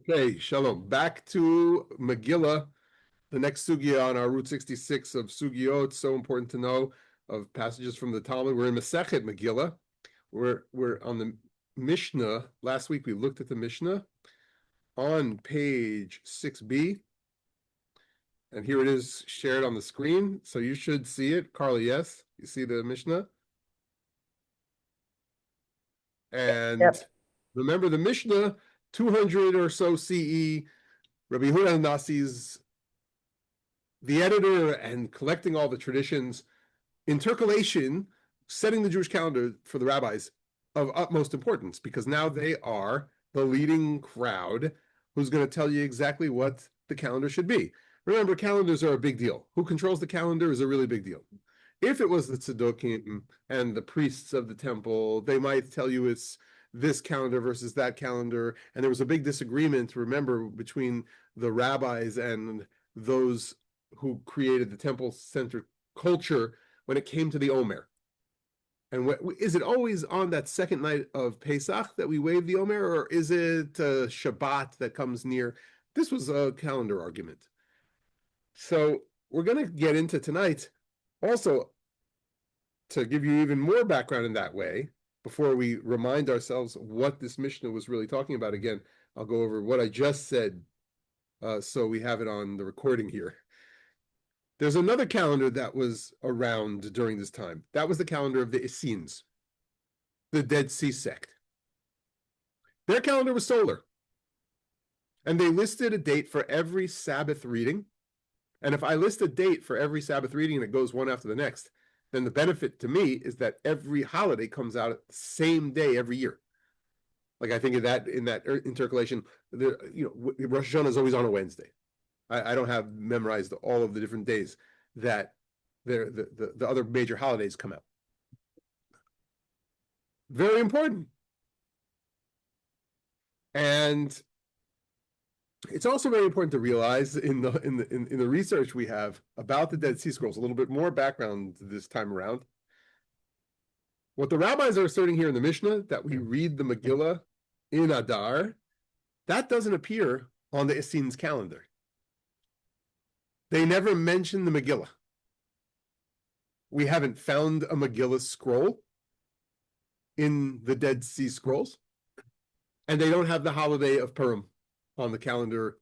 Okay, shalom. Back to Megillah, the next sugya on our Route 66 of sugyot. It's so important to know of passages from the Talmud. We're in Masechet Megillah. We're on the Mishnah. Last week we looked at the Mishnah on page 6b. And here it is shared on the screen. So you should see it. Carly, yes? You see the Mishnah? And remember the Mishnah, 200 or so CE, Rabbi Yehuda Nasi's the editor and collecting all the traditions, intercalation, setting the Jewish calendar for the rabbis of utmost importance, because now they are the leading crowd who's going to tell you exactly what the calendar should be. Remember, calendars are a big deal. Who controls the calendar is a really big deal. If it was the tzaddokim and the priests of the temple, they might tell you it's this calendar versus that calendar. And there was a big disagreement, remember, between the rabbis and those who created the temple-centered culture when it came to the Omer. And is it always on that second night of Pesach that we wave the Omer, or is it Shabbat that comes near? This was a calendar argument. So we're going to get into tonight also to give you even more background in that way before we remind ourselves what this Mishnah was really talking about. Again, I'll go over what I just said so we have it on the recording here. There's another calendar that was around during this time. That was the calendar of the Essenes, the Dead Sea sect. Their calendar was solar. And they listed a date for every Sabbath reading. And if I list a date for every Sabbath reading and it goes one after the next, then the benefit to me is that every holiday comes out at the same day every year. Like I think of that in that intercalation, Rosh Hashanah is always on a Wednesday. I don't have memorized all of the different days that the other major holidays come out. Very important. And it's also very important to realize in the research we have about the Dead Sea Scrolls, a little bit more background this time around. What the rabbis are asserting here in the Mishnah, that we read the Megillah in Adar, that doesn't appear on the Essenes calendar. They never mention the Megillah. We haven't found a Megillah scroll in the Dead Sea Scrolls, and they don't have the holiday of Purim on the calendar.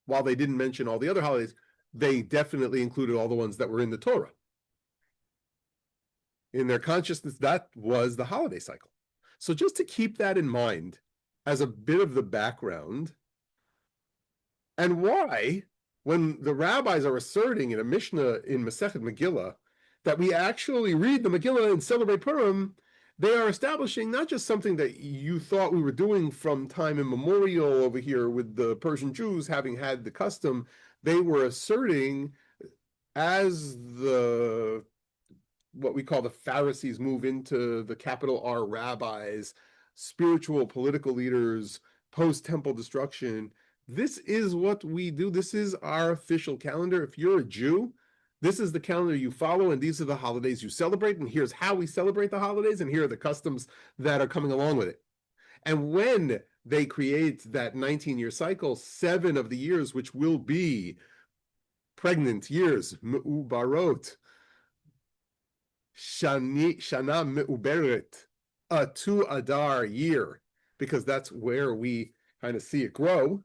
While they didn't mention all the other holidays, they definitely included all the ones that were in the Torah. In their consciousness, that was the holiday cycle. So just to keep that in mind as a bit of the background, and why, when the rabbis are asserting in a Mishnah in Masechet Megillah that we actually read the Megillah and celebrate Purim, they are establishing not just something that you thought we were doing from time immemorial over here with the Persian Jews having had the custom. They were asserting, as what we call the Pharisees move into the capital R rabbis, spiritual political leaders, post-temple destruction, this is what we do. This is our official calendar. If you're a Jew, this is the calendar you follow, and these are the holidays you celebrate, and here's how we celebrate the holidays, and here are the customs that are coming along with it. And when they create that 19-year cycle, 7 of the years, which will be pregnant years, me'ubarot, shana me'uberet, a 2 Adar year, because that's where we kind of see it grow.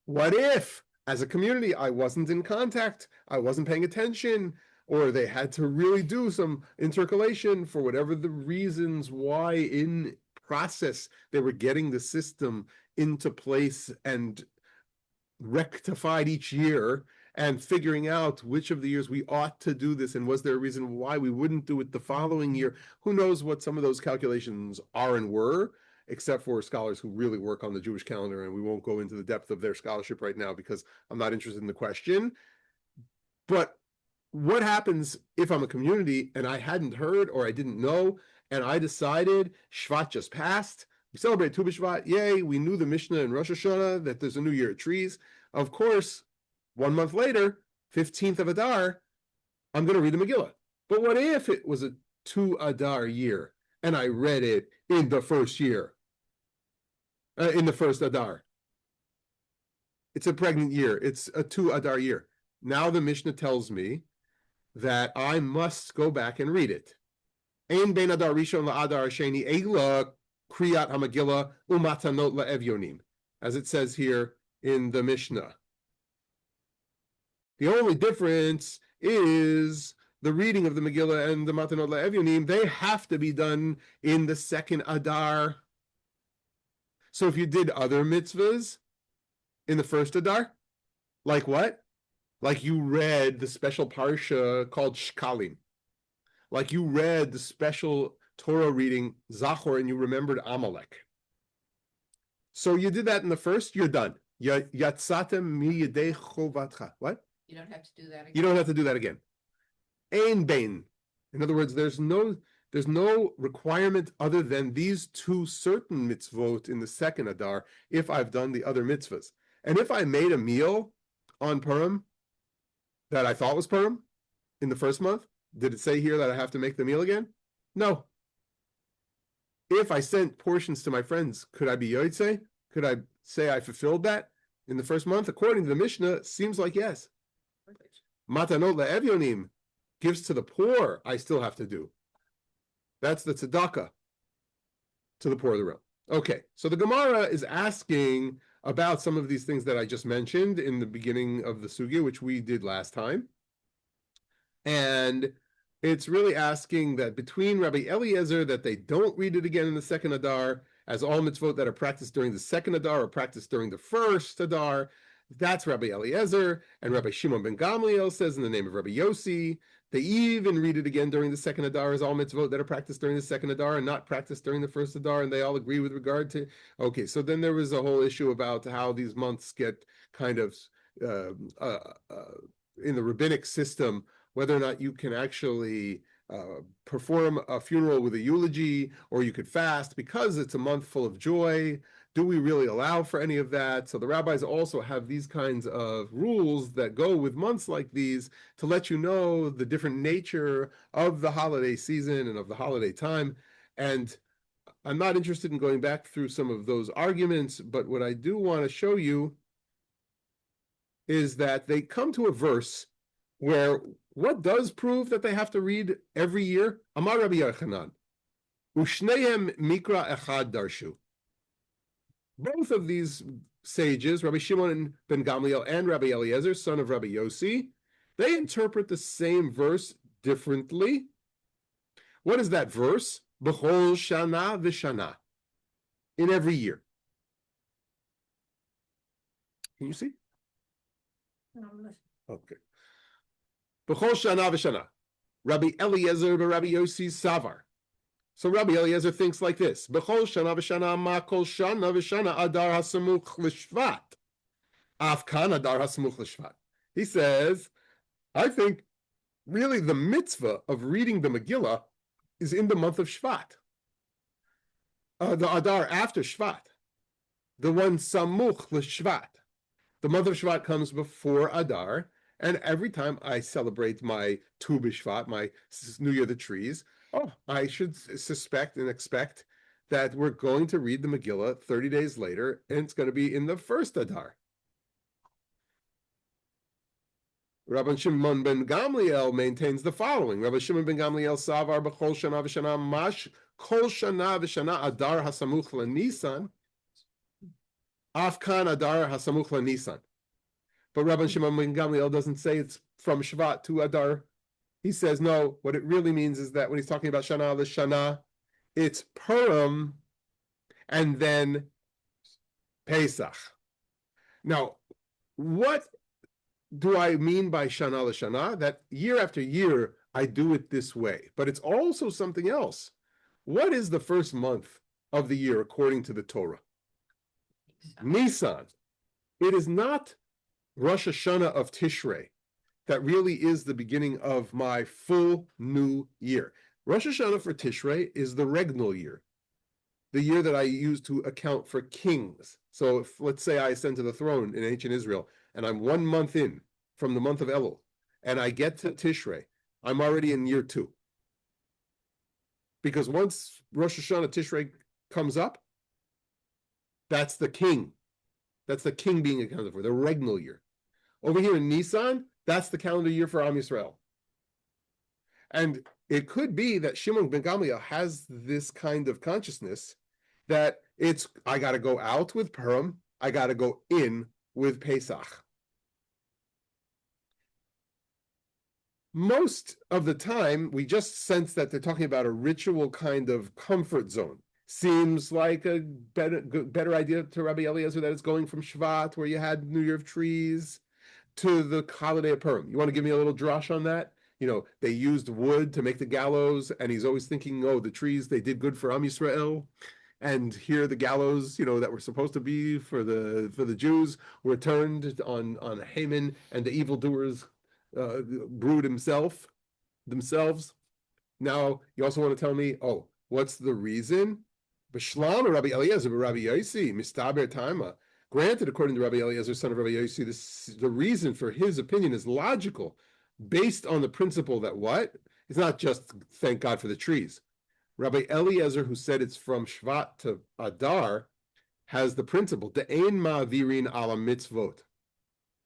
What if, as a community, I wasn't in contact, I wasn't paying attention, or they had to really do some intercalation for whatever the reasons why in process they were getting the system into place and rectified each year and figuring out which of the years we ought to do this, and was there a reason why we wouldn't do it the following year? Who knows what some of those calculations are and were, except for scholars who really work on the Jewish calendar, and we won't go into the depth of their scholarship right now because I'm not interested in the question. But what happens if I'm a community and I hadn't heard or I didn't know, and I decided Shvat just passed, we celebrate Tu B'Shvat, yay, we knew the Mishnah in Rosh Hashanah that there's a new year of trees. Of course, 1 month later, 15th of Adar, I'm going to read the Megillah. But what if it was a 2 Adar year and I read it in the first year, in the first Adar? It's a pregnant year. It's a 2 Adar year. Now the Mishnah tells me that I must go back and read it. Ein ben Adar Rishon la'Adar Sheni Eila Kriyat HaMegillah Umatanot la'Evyonim, as it says here in the Mishnah. The only difference is the reading of the Megillah and the Matanot la'Evyonim. They have to be done in the 2nd Adar. So if you did other mitzvahs in the 1st Adar, like what? Like you read the special parsha called Shkalim. Like you read the special Torah reading Zachor and you remembered Amalek. So you did that in the 1st, you're done. Yatsatem mi yedei chovatcha. What? You don't have to do that again. You don't have to do that again. Ein bein. In other words, there's no requirement other than these 2 certain mitzvot in the 2nd Adar if I've done the other mitzvahs. And if I made a meal on Purim that I thought was Purim in the 1st month, did it say here that I have to make the meal again? No. If I sent portions to my friends, could I be yotzei? Could I say I fulfilled that in the 1st month? According to the Mishnah, seems like yes. Matanot le'evyonim, gives to the poor, I still have to do. That's the tzedakah to the poor of the realm. Okay, so the Gemara is asking about some of these things that I just mentioned in the beginning of the sugya, which we did last time. And it's really asking that between Rabbi Eliezer, that they don't read it again in the 2nd Adar, as all mitzvot that are practiced during the 2nd Adar are practiced during the 1st Adar. That's Rabbi Eliezer. And Rabbi Shimon ben Gamliel says in the name of Rabbi Yossi, they even read it again during the 2nd Adar as all mitzvot that are practiced during the 2nd Adar and not practiced during the 1st Adar, and they all agree with regard to... Okay, so then there was a whole issue about how these months get kind of, in the rabbinic system, whether or not you can actually perform a funeral with a eulogy, or you could fast because it's a month full of joy. Do we really allow for any of that? So the rabbis also have these kinds of rules that go with months like these to let you know the different nature of the holiday season and of the holiday time. And I'm not interested in going back through some of those arguments, but what I do want to show you is that they come to a verse where what does prove that they have to read every year? Amar Rabbi Yochanan, Ushnehem mikra echad darshu. Both of these sages, Rabbi Shimon ben Gamliel and Rabbi Eliezer, son of Rabbi Yossi, they interpret the same verse differently. What is that verse? B'chol shana v'shana. In every year. Can you see? Okay. B'chol shana v'shana. Rabbi Eliezer b'Rabbi Yossi savar. So Rabbi Eliezer thinks like this: B'chol shana v'shana ma kol shana v'shana adar hasamuch l'shvat. Afkan adar hasamuch l'shvat. He says, I think really the mitzvah of reading the Megillah is in the month of Shvat. The Adar after Shvat. The one samuch l'shvat. The month of Shvat comes before Adar, and every time I celebrate my Tu B'Shvat, my New Year of the Trees, I should suspect and expect that we're going to read the Megillah 30 days later, and it's going to be in the 1st Adar. Rabbi Shimon ben Gamliel maintains the following. Rabbi Shimon ben Gamliel savar b'chol shana v'shana mash kol shana v'shana Adar hasamuch l'Nisan afkan Adar hasamuch l'Nisan. But Rabbi Shimon ben Gamliel doesn't say it's from Shvat to Adar. He says, no, what it really means is that when he's talking about Shana l'Shana, it's Purim and then Pesach. Now, what do I mean by Shana l'Shana? That year after year, I do it this way. But it's also something else. What is the first month of the year according to the Torah? Nisan. It is not Rosh Hashanah of Tishrei that really is the beginning of my full new year. Rosh Hashanah for Tishrei is the regnal year, the year that I use to account for kings. So if, let's say, I ascend to the throne in ancient Israel, and I'm 1 month in from the month of Elul, and I get to Tishrei, I'm already in year 2. Because once Rosh Hashanah Tishrei comes up, that's the king. That's the king being accounted for, the regnal year. Over here in Nisan, that's the calendar year for Am Yisrael. And it could be that Shimon ben Gamliel has this kind of consciousness that I got to go out with Purim, I got to go in with Pesach. Most of the time, we just sense that they're talking about a ritual kind of comfort zone. Seems like a better idea to Rabbi Eliezer that it's going from Shvat, where you had New Year of Trees, to the holiday of Purim. You want to give me a little drush on that? They used wood to make the gallows, and he's always thinking, oh, the trees, they did good for Am Yisrael. And here the gallows, that were supposed to be for the Jews were turned on Haman and the evildoers brewed themselves. Now, you also want to tell me, oh, what's the reason? B'shlam Rabbi Eliezer, Rabbi Yossi, mistaber taima. Granted, according to Rabbi Eliezer, son of Rabbi Yossi, the reason for his opinion is logical, based on the principle that what? It's not just thank God for the trees. Rabbi Eliezer, who said it's from Shvat to Adar, has the principle, de'ein ma'avirin ala mitzvot.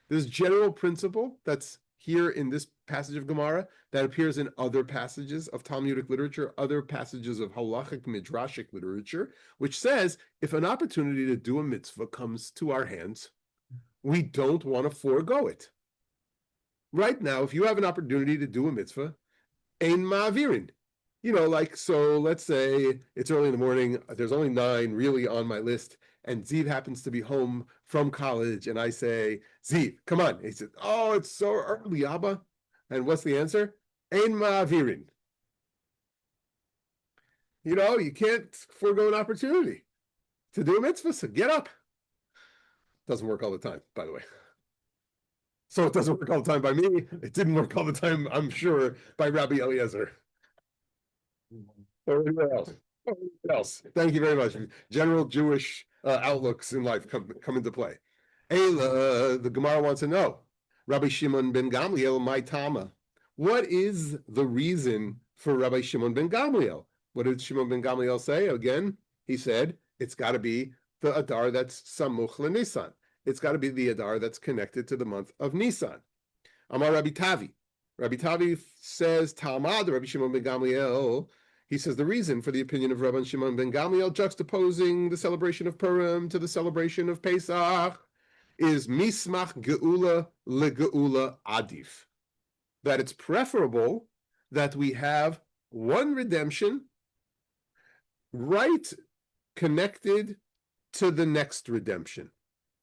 This general principle that's here in this passage of Gemara, that appears in other passages of Talmudic literature, other passages of halachic midrashic literature, which says if an opportunity to do a mitzvah comes to our hands, we don't want to forego it. Right now, if you have an opportunity to do a mitzvah, ein ma'avirin. So let's say it's early in the morning, there's only 9 really on my list, and Ziv happens to be home from college, and I say, Ziv, come on. He said, oh, it's so early, Abba. And what's the answer? Ein ma'avirin. You can't forego an opportunity to do a mitzvah, so get up. Doesn't work all the time, by the way. So it doesn't work all the time by me. It didn't work all the time, I'm sure, by Rabbi Eliezer. Or anywhere else. Thank you very much. General Jewish outlooks in life come into play. The Gemara wants to know, Rabbi Shimon ben Gamliel, my Tama. What is the reason for Rabbi Shimon ben Gamliel? What did Shimon ben Gamliel say? Again, he said, it's got to be the Adar that's Samuch LeNisan. It's got to be the Adar that's connected to the month of Nisan. Amar Rabbi Tavi. Rabbi Tavi says, Talmud, Rabbi Shimon ben Gamliel, he says the reason for the opinion of Rabbi Shimon ben Gamliel juxtaposing the celebration of Purim to the celebration of Pesach is mismach geula legeula adif. That it's preferable that we have one redemption right connected to the next redemption.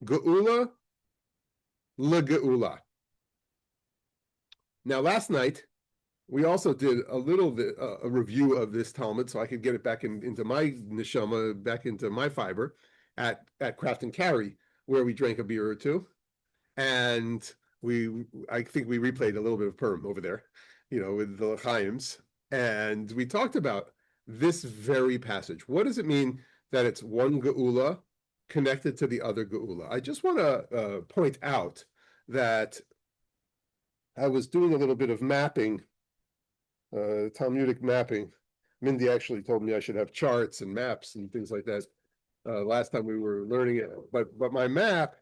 Geula legeula. Now, last night, we also did a little bit a review of this Talmud, so I could get it back into my neshama, back into my fiber, at Craft and Carry, where we drank a beer or two, and I think we replayed a little bit of Purim over there, with the L'chaims, and we talked about this very passage. What does it mean that it's one geula connected to the other geula? I just want to point out that I was doing a little bit of mapping, Talmudic mapping. Mindy actually told me I should have charts and maps and things like that last time we were learning it. But my map,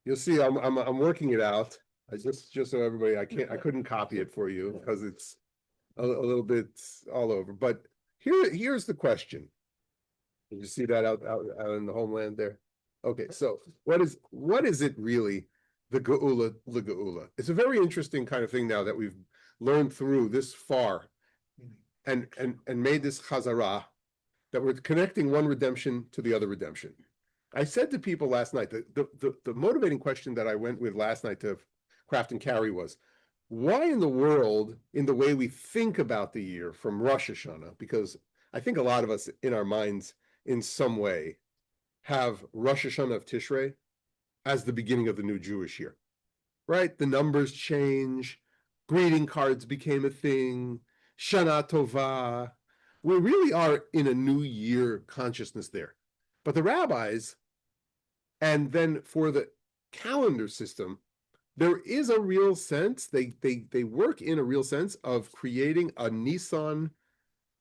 you'll see I'm working it out. I just so everybody, I couldn't copy it for you because it's a little bit all over. But here's the question. Did you see that out in the homeland there? Okay, so what is it really? The geula. It's a very interesting kind of thing now that we've learned through this far and made this chazarah, that we're connecting one redemption to the other redemption. I said to people last night, the motivating question that I went with last night to Craft and Carry was, why in the world, in the way we think about the year from Rosh Hashanah, because I think a lot of us in our minds in some way have Rosh Hashanah of Tishrei as the beginning of the new Jewish year, right? The numbers change, greeting cards became a thing, Shana Tova. We really are in a new year consciousness there. But the rabbis, and then for the calendar system, there is a real sense, they work in a real sense of creating a Nisan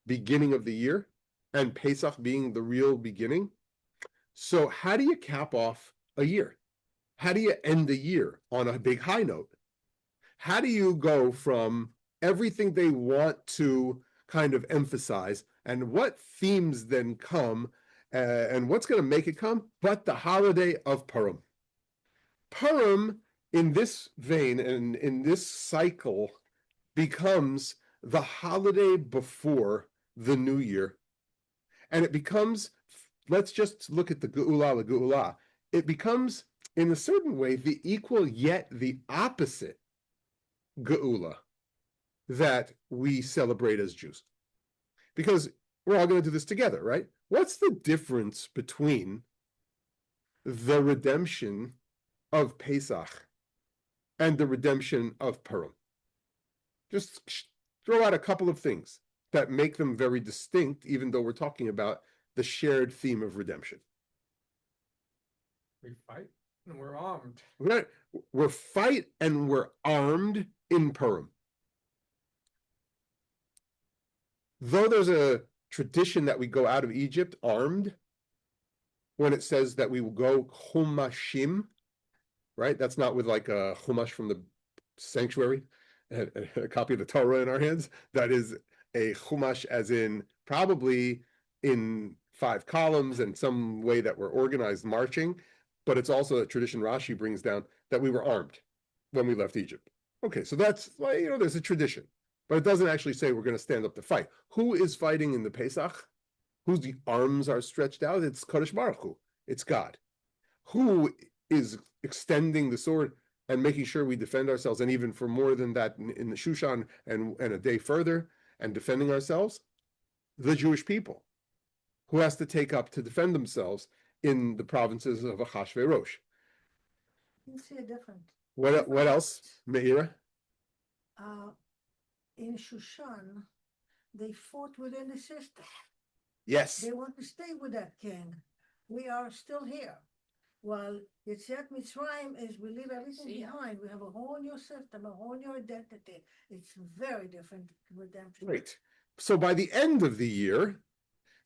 beginning of the year and Pesach being the real beginning. So how do you cap off a year? How do you end the year on a big high note? How do you go from everything they want to kind of emphasize, and what themes then come, and what's going to make it come, but the holiday of Purim. Purim, in this vein and in this cycle, becomes the holiday before the new year. And it becomes, let's just look at the Geula, it becomes, in a certain way, the equal yet the opposite Geula that we celebrate as Jews. Because we're all going to do this together, right? What's the difference between the redemption of Pesach and the redemption of Purim? Just throw out a couple of things that make them very distinct, even though we're talking about the shared theme of redemption. We fight and we're armed. We're fight and we're armed in Purim. Though there's a tradition that we go out of Egypt armed, when it says that we will go chumashim, right? That's not with like a chumash from the sanctuary, a copy of the Torah in our hands. That is a chumash as in probably in 5 columns and some way that we're organized marching, but it's also a tradition Rashi brings down that we were armed when we left Egypt. Okay, so that's, there's a tradition, but it doesn't actually say we're going to stand up to fight. Who is fighting in the Pesach? Whose the arms are stretched out? It's Kodesh Baruch Hu. It's God. Who is extending the sword and making sure we defend ourselves, and even for more than that in the Shushan and a day further, and defending ourselves? The Jewish people. Who has to take up to defend themselves in the provinces of Achashverosh? You see a different. What else, Meira? In Shushan, they fought within the system. Yes. They want to stay with that king. We are still here. While Yetziat Mitzrayim is we leave everything behind. We have a whole new system, a whole new identity. It's very different redemption. Great. So by the end of the year,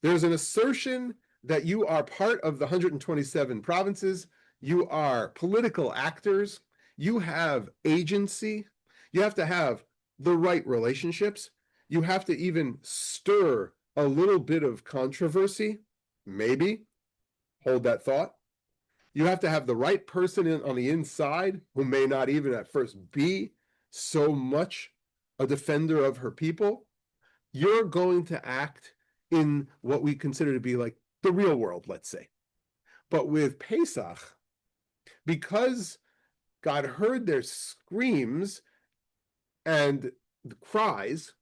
there's an assertion that you are part of the 127 provinces. You are political actors. You have agency. You have to have the right relationships. You have to even stir a little bit of controversy, maybe. Hold that thought. You have to have the right person on the inside who may not even at first be so much a defender of her people. You're going to act in what we consider to be like the real world, let's say. But with Pesach, because God heard their screams and the cries,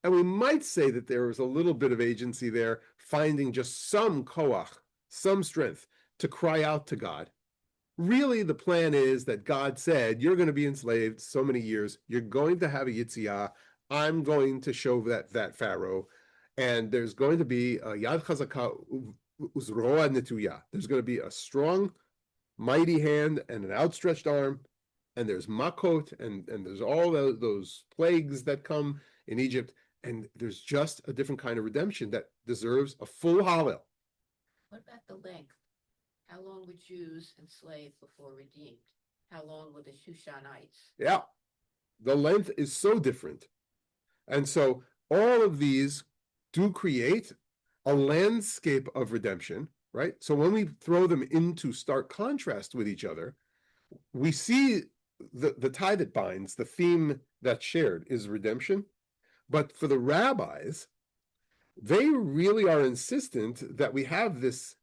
and we might say that there was a little bit of agency there, finding just some koach, some strength to cry out to God. Really, the plan is that God said, you're going to be enslaved so many years. You're going to have a Yitziah. I'm going to show that Pharaoh. And there's going to be a Yad Chazakah Uzroa Netuya. There's going to be a strong, mighty hand and an outstretched arm. And there's Makot, and there's all those plagues that come in Egypt. And there's just a different kind of redemption that deserves a full Hallel. What about the length? How long were Jews enslaved before redeemed? How long were the Shushanites? Yeah, the length is so different. And so all of these do create a landscape of redemption, right? So when we throw them into stark contrast with each other, we see the tie that binds, the theme that's shared is redemption. But for the rabbis, they really are insistent that we have this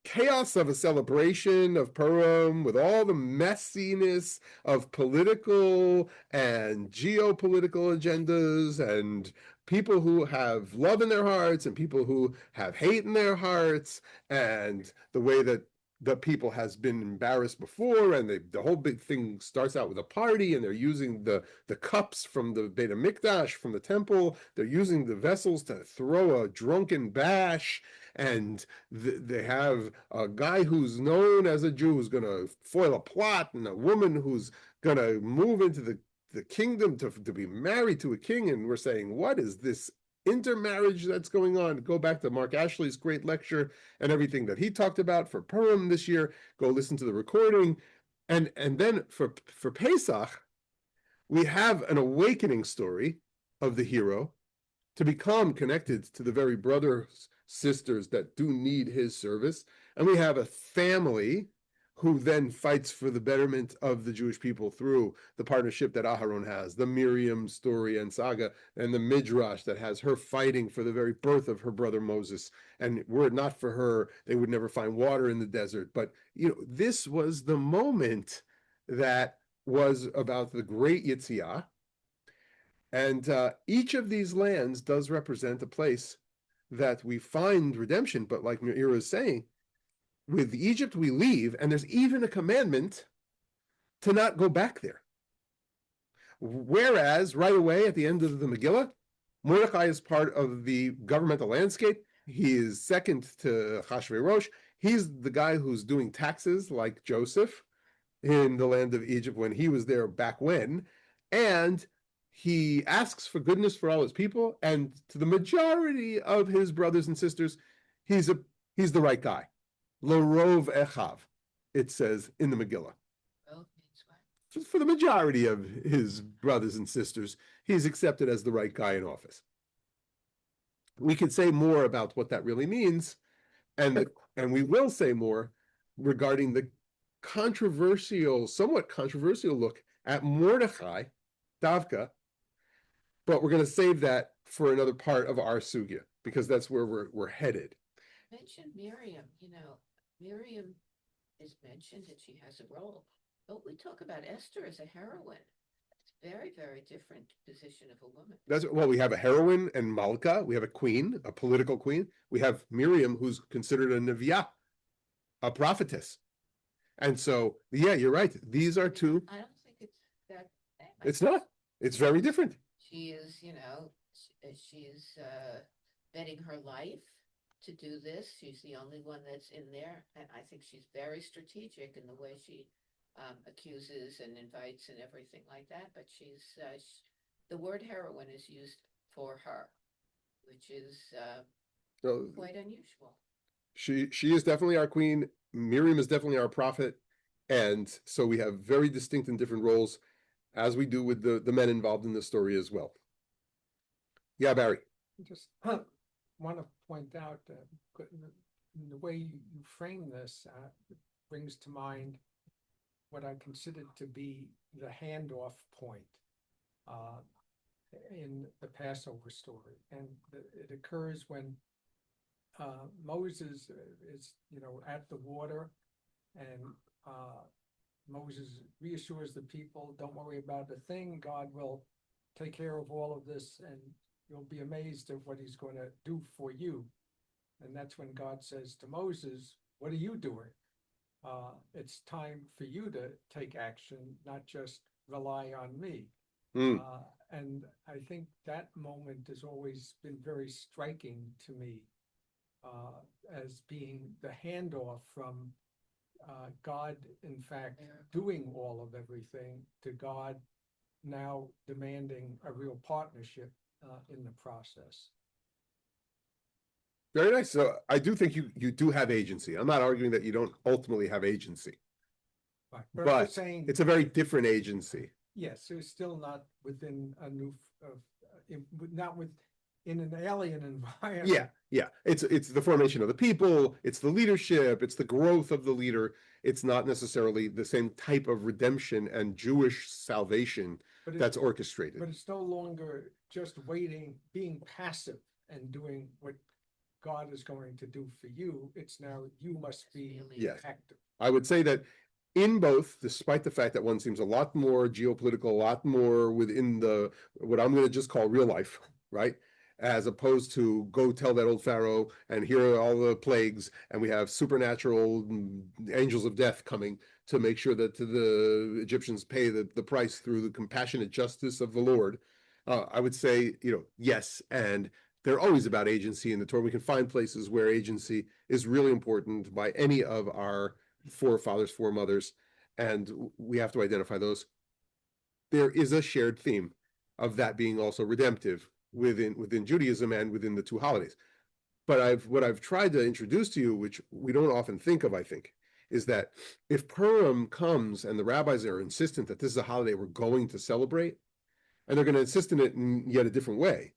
chaos of a celebration of Purim with all the messiness of political and geopolitical agendas and people who have love in their hearts and people who have hate in their hearts, and the way that the people has been embarrassed before, and the whole big thing starts out with a party, and they're using the cups from the Beit HaMikdash, from the temple. They're using the vessels to throw a drunken bash, and they have a guy who's known as a Jew who's going to foil a plot, and a woman who's going to move into the kingdom to be married to a king. And we're saying, what is this intermarriage that's going on. Go back to Mark Ashley's great lecture and everything that he talked about for Purim this year. Go listen to the recording. And then for Pesach, we have an awakening story of the hero to become connected to the very brothers, sisters that do need his service. And we have a family who then fights for the betterment of the Jewish people through the partnership that Aharon has, the Miriam story and saga, and the Midrash that has her fighting for the very birth of her brother Moses. And were it not for her, they would never find water in the desert. But, this was the moment that was about the great Yetziah. And each of these lands does represent a place that we find redemption. But like Meira is saying, with Egypt we leave, and there's even a commandment to not go back there. Whereas right away at the end of the Megillah, Mordechai is part of the governmental landscape. He is second to Achashverosh. He's the guy who's doing taxes like Joseph in the land of Egypt when he was there back when. And he asks for goodness for all his people. And to the majority of his brothers and sisters, he's the right guy. L'rov echav, it says in the Megillah. For the majority of his brothers and sisters, he's accepted as the right guy in office. We could say more about what that really means, and we will say more regarding the somewhat controversial look at Mordechai, Davka, but we're going to save that for another part of our sugya, because that's where we're headed. Mention Miriam, Miriam is mentioned that she has a role, but we talk about Esther as a heroine. It's very, very different position of a woman. We have a heroine and Malka. We have a queen, a political queen. We have Miriam, who's considered a neviah, a prophetess. And so, yeah, you're right. These are two. I don't think it's that same. It's not. It's very different. She is, she's betting her life to do this. She's the only one that's in there. And I think she's very strategic in the way she accuses and invites and everything like that. But the word heroine is used for her, which is quite unusual. She is definitely our queen. Miriam is definitely our prophet. And so we have very distinct and different roles, as we do with the men involved in the story as well. Yeah, Barry. Just want to point out the way you frame this brings to mind what I consider to be the handoff point in the Passover story. And it occurs when Moses is, at the water, and Moses reassures the people, don't worry about a thing. God will take care of all of this, and you'll be amazed at what he's going to do for you. And that's when God says to Moses, what are you doing? It's time for you to take action, not just rely on me. And I think that moment has always been very striking to me as being the handoff from God, in fact, doing all of everything, to God now demanding a real partnership in the process. Very nice. So I do think you do have agency. I'm not arguing that you don't ultimately have agency. Right. But saying, it's a very different agency. yes, it's still not within a new, not in an alien environment. Yeah. It's the formation of the people. It's the leadership. It's the growth of the leader. It's not necessarily the same type of redemption and Jewish salvation that's orchestrated. But it's no longer just waiting, being passive and doing what God is going to do for you. It's now you must be active. I would say that in both, despite the fact that one seems a lot more geopolitical, a lot more within what I'm going to just call real life, right? As opposed to go tell that old Pharaoh and here are all the plagues, and we have supernatural angels of death coming to make sure that the Egyptians pay the price through the compassionate justice of the Lord. I would say, yes, and they're always about agency in the Torah. We can find places where agency is really important by any of our forefathers, foremothers, and we have to identify those. There is a shared theme of that being also redemptive within Judaism and within the two holidays. But what I've tried to introduce to you, which we don't often think of, I think, is that if Purim comes and the rabbis are insistent that this is a holiday we're going to celebrate, and they're going to insist in it in yet a different way.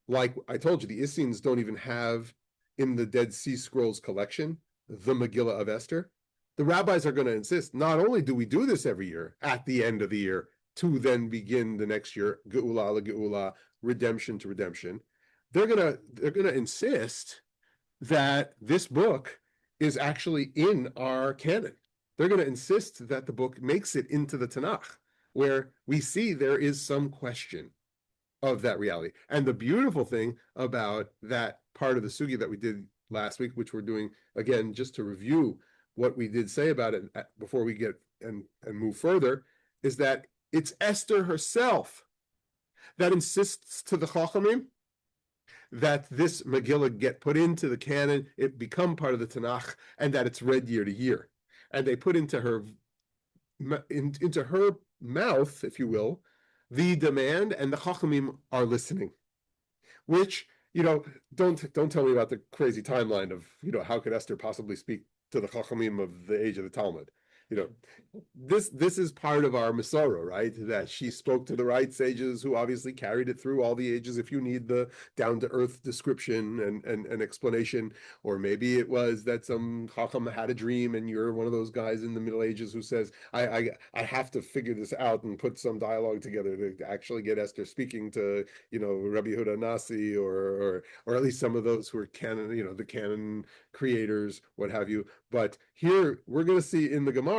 Like I told you, the Essenes don't even have in the Dead Sea Scrolls collection the Megillah of Esther. The rabbis are going to insist, not only do we do this every year at the end of the year to then begin the next year, Geula la Geula, redemption to redemption, they're gonna insist that this book is actually in our canon. They're going to insist that the book makes it into the Tanakh, where we see there is some question of that reality. And the beautiful thing about that part of the sugi that we did last week, which we're doing again just to review what we did say about it before we get and move further, is that it's Esther herself that insists to the Chachamim that this Megillah get put into the canon, it become part of the Tanakh, and that it's read year to year. And they put into her mouth, if you will, the demand, and the Chachamim are listening. Which, don't tell me about the crazy timeline of, how could Esther possibly speak to the Chachamim of the age of the Talmud? This is part of our Masorah, right? That she spoke to the right sages who obviously carried it through all the ages. If you need the down-to-earth description and explanation, or maybe it was that some Chacham had a dream and you're one of those guys in the Middle Ages who says, I have to figure this out and put some dialogue together to actually get Esther speaking to, Rabbi Yehuda Nasi or at least some of those who are canon, the canon creators, what have you. But here we're going to see in the Gemara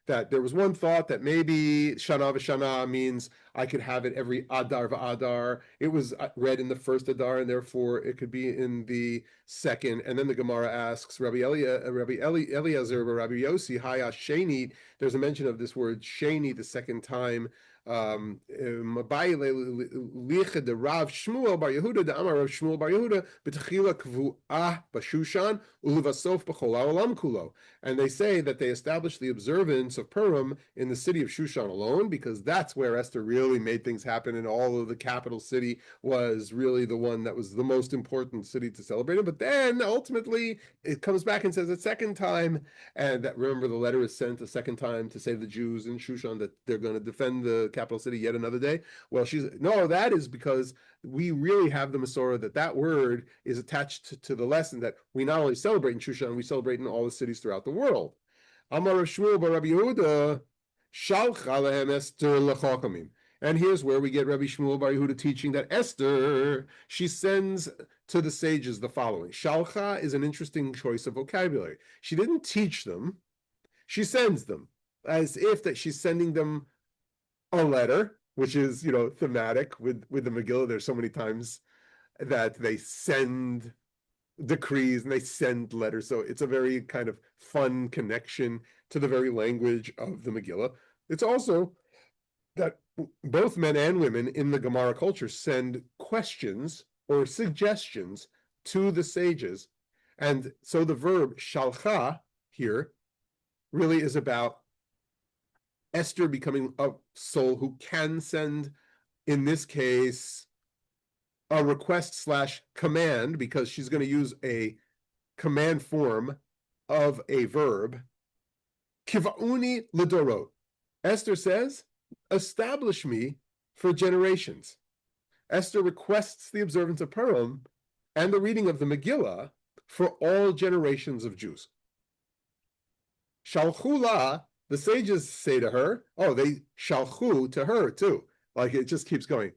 that there was one thought that maybe Shana v'Shana means I could have it every Adar v'Adar. It was read in the first Adar, and therefore it could be in the second. And then the Gemara asks, Rabbi Eliezer, Rabbi Yossi, Haya Sheni. There's a mention of this word Sheni the second time. The Rav Shmuel Bar Yehuda, the Amar Rav Shmuel Bar Yehuda, b'techila kvu'ah b'Shushan u'levasof b'chol ha'olam kulo. And they say that they established the observance of Purim in the city of Shushan alone, because that's where Esther really made things happen, and all of the capital city was really the one that was the most important city to celebrate it. But then ultimately it comes back and says a second time, and that, remember, the letter is sent a second time to say to the Jews in Shushan that they're going to defend the capital city yet another day. Well, that is because we really have the Masorah that word is attached to the lesson that we not only celebrate in Shushan, we celebrate in all the cities throughout the world. Amar Rav Shmuel bar Rabbi Yehuda, shalcha lehem Esther lechachamim. And here's where we get Rabbi Shmuel bar Yehuda teaching that Esther, she sends to the sages the following. Shalcha is an interesting choice of vocabulary. She didn't teach them, she sends them, as if that she's sending them a letter, which is, thematic with the Megillah. There's so many times that they send decrees and they send letters. So it's a very kind of fun connection to the very language of the Megillah. It's also that both men and women in the Gemara culture send questions or suggestions to the sages. And so the verb shalcha here really is about Esther becoming a soul who can send, in this case, a request / command, because she's going to use a command form of a verb. Kiva'uni lidorot. Esther says, establish me for generations. Esther requests the observance of Purim and the reading of the Megillah for all generations of Jews. Shalchula, the sages say to her, they shalchu to her too. Like, it just keeps going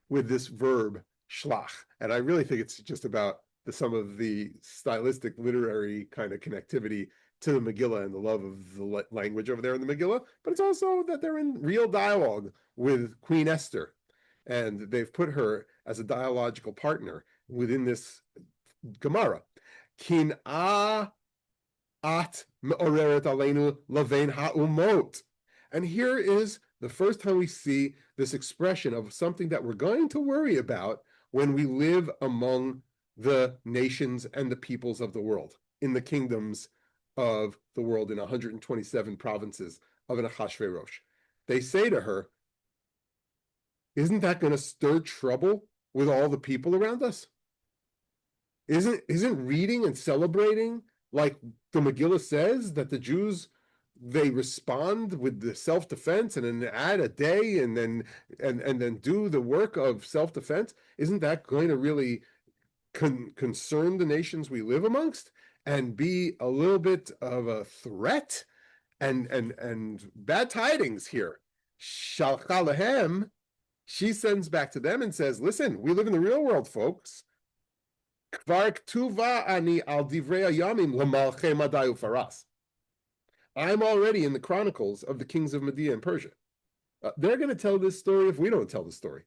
with this verb, shlach. And I really think it's just about some of the stylistic, literary kind of connectivity to the Megillah and the love of the language over there in the Megillah. But it's also that they're in real dialogue with Queen Esther. And they've put her as a dialogical partner within this Gemara. Kin'ah at me'oreret aleinu lavein ha'umot. And here is the first time we see this expression of something that we're going to worry about when we live among the nations and the peoples of the world, in the kingdoms of the world, in 127 provinces of an Achashverosh. They say to her, isn't that going to stir trouble with all the people around us? Isn't reading and celebrating, like the Megillah says, that the Jews, they respond with the self-defense and then add a day and then do the work of self-defense? Isn't that going to really concern the nations we live amongst and be a little bit of a threat? And bad tidings here. Shalcha lahem, she sends back to them and says, listen, we live in the real world, folks. Kvar ktuva ani al divrei hayamim lemalchei Madai ufaras. I'm already in the chronicles of the kings of Media and Persia. They're going to tell this story if we don't tell the story.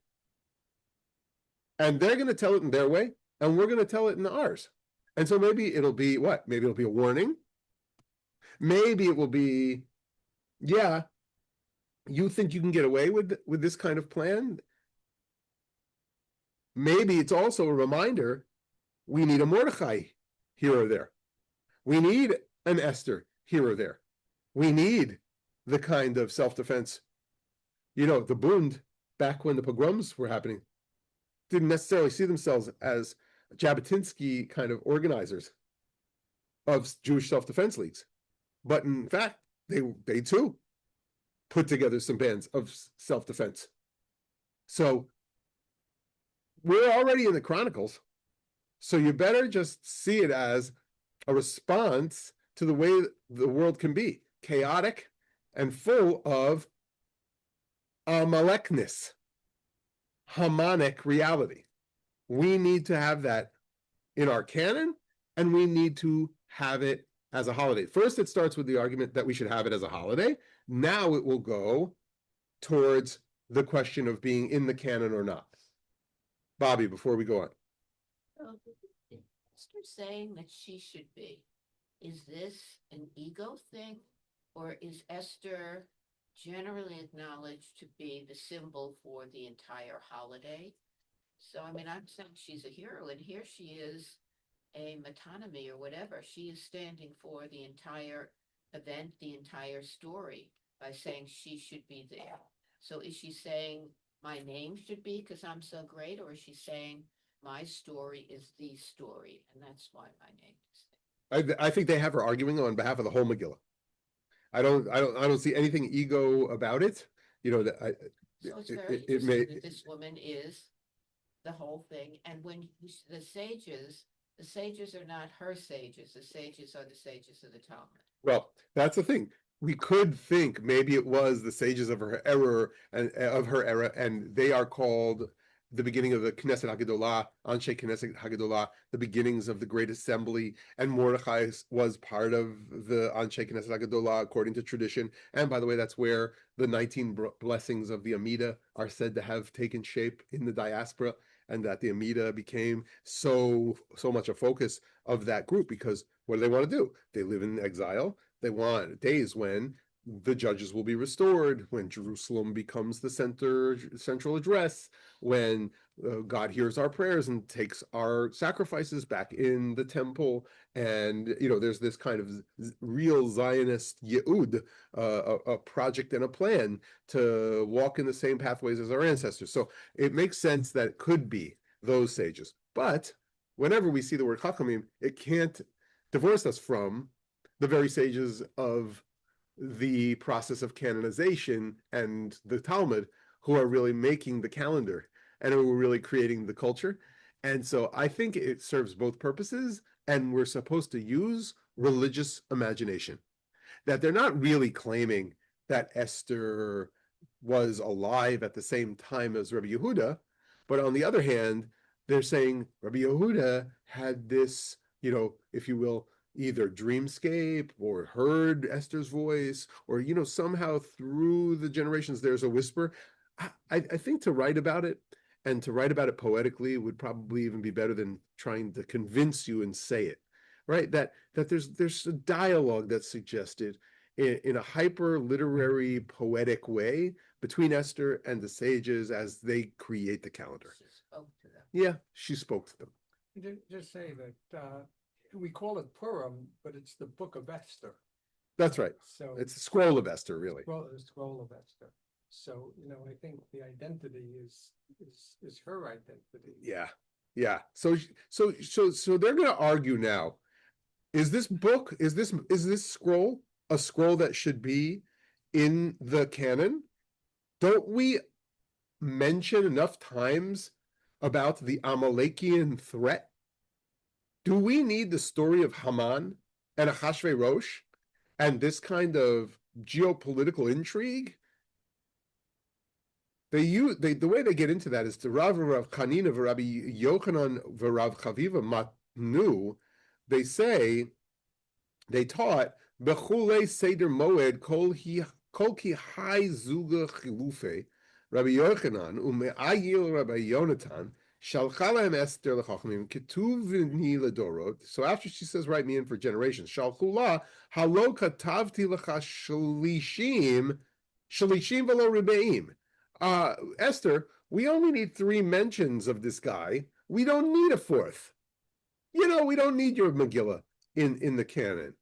And they're going to tell it in their way, and we're going to tell it in ours. And so maybe it'll be what? Maybe it'll be a warning. Maybe it will be, yeah, you think you can get away with this kind of plan? Maybe it's also a reminder, we need a Mordechai here or there. We need an Esther here or there. We need the kind of self-defense. You know, the Bund, back when the pogroms were happening, didn't necessarily see themselves as Jabotinsky kind of organizers of Jewish self-defense leagues. But in fact, they too put together some bands of self-defense. So we're already in the Chronicles. So you better just see it as a response to the way the world can be, chaotic and full of Amalekness, Hamanic reality. We need to have that in our canon, and we need to have it as a holiday. First, it starts with the argument that we should have it as a holiday. Now it will go towards the question of being in the canon or not. Bobby, before we go on. Esther saying that she should be, is this an ego thing, or is Esther generally acknowledged to be the symbol for the entire holiday? So, I mean, I'm saying she's a hero, and here she is, a metonymy or whatever. She is standing for the entire event, the entire story, by saying she should be there. So is she saying my name should be because I'm so great, or is she saying my story is the story, and that's why my name is there? I think they have her arguing on behalf of the whole Megillah. I don't see anything ego about it. You know, that so it's very interesting that this woman is the whole thing. And when the sages are not her sages. The sages are the sages of the Talmud. Well, that's the thing. We could think maybe it was the sages of her era, and they are called the beginning of the Knesset Hagdolah, Anshe Knesset Hagdolah, the beginnings of the Great Assembly, and Mordechai was part of the Anshe Knesset Hagdolah according to tradition. And by the way, that's where the 19 blessings of the Amida are said to have taken shape in the diaspora, and that the Amida became so much a focus of that group, because what do they want to do? They live in exile. They want days when the judges will be restored, when Jerusalem becomes the central address, when God hears our prayers and takes our sacrifices back in the temple. And, you know, there's this kind of real Zionist Ye'ud, a project and a plan to walk in the same pathways as our ancestors. So it makes sense that it could be those sages. But whenever we see the word Chachamim, it can't divorce us from the very sages of the process of canonization and the Talmud, who are really making the calendar and who are really creating the culture. And so I think it serves both purposes, and we're supposed to use religious imagination. That they're not really claiming that Esther was alive at the same time as Rabbi Yehuda, but on the other hand, they're saying Rabbi Yehuda had this, you know, if you will, either dreamscape or heard Esther's voice, or, you know, somehow through the generations, there's a whisper. I think to write about it, and to write about it poetically, would probably even be better than trying to convince you and say it, right? That there's a dialogue that's suggested in a hyper literary poetic way between Esther and the sages as they create the calendar. She spoke to them. Yeah, she spoke to them. Just say that we call it Purim, but it's the Book of Esther. That's right. So it's a scroll of Esther, really. The scroll of Esther. So, I think the identity is her identity. Yeah. Yeah. So they're going to argue now. Is this book, is this scroll a scroll that should be in the canon? Don't we mention enough times about the Amalekian threat? Do we need the story of Haman and Ahasuerus and this kind of geopolitical intrigue? The way they get into that is to Rav Chanina v'Rabbi Yochanan v'Rav Chaviva Matnu. They taught Bechule Seder Moed Kol Ki Hai Zuga Chilufe Rabbi Yochanan u'Me'ayil Rabbi Yonatan Shalcha Lahem Esther l'Chachamim Ketuv V'ni L'Dorot. So after she says, write me in for generations, Shalchu La Halo Katavti L'cha Shlishim V'lo Ribeim. Esther, we only need 3 mentions of this guy. We don't need a 4th. We don't need your Megillah in the canon.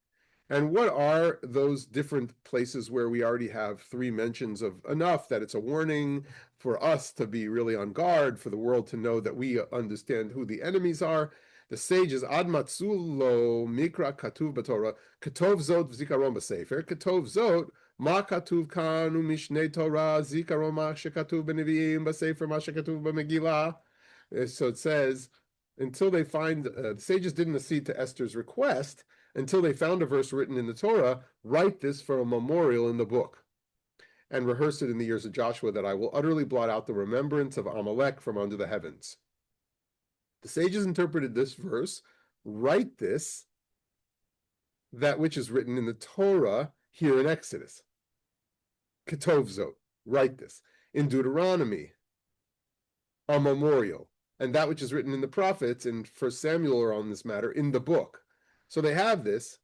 And what are those different places where we already have 3 mentions of enough that it's a warning for us to be really on guard, for the world to know that we understand who the enemies are? The sages, Ad Matzulo Mikra Katuv B'Torah, Ketov Zot V'Zikaron B'Sefer, Ketov Zot Ma Katuv Kan U'Mishnei Torah, Zikaron Ma Shekatuv B'Nevi'im B'Sefer Ma Shekatuv B'Megillah. So it says, until they find, the sages didn't accede to Esther's request, until they found a verse written in the Torah, write this for a memorial in the book, and rehearse it in the years of Joshua, that I will utterly blot out the remembrance of Amalek from under the heavens. The sages interpreted this verse, write this, that which is written in the Torah here in Exodus. Ketov Zot, write this. In Deuteronomy, a memorial. And that which is written in the prophets in 1 Samuel are on this matter in the book. So they have this,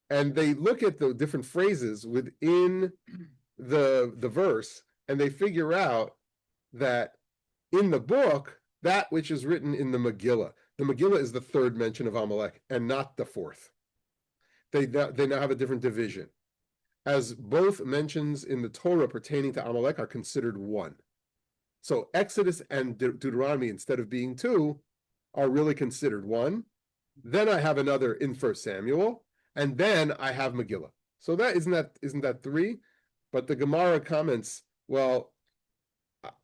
and they look at the different phrases within the verse, and they figure out that in the book, that which is written in the Megillah is the 3rd mention of Amalek, and not the 4th. They now have a different division, as both mentions in the Torah pertaining to Amalek are considered 1. So Exodus and Deuteronomy, instead of being 2, are really considered 1. Then I have another in 1 Samuel, and then I have Megillah. So that isn't that 3? But the Gemara comments, well,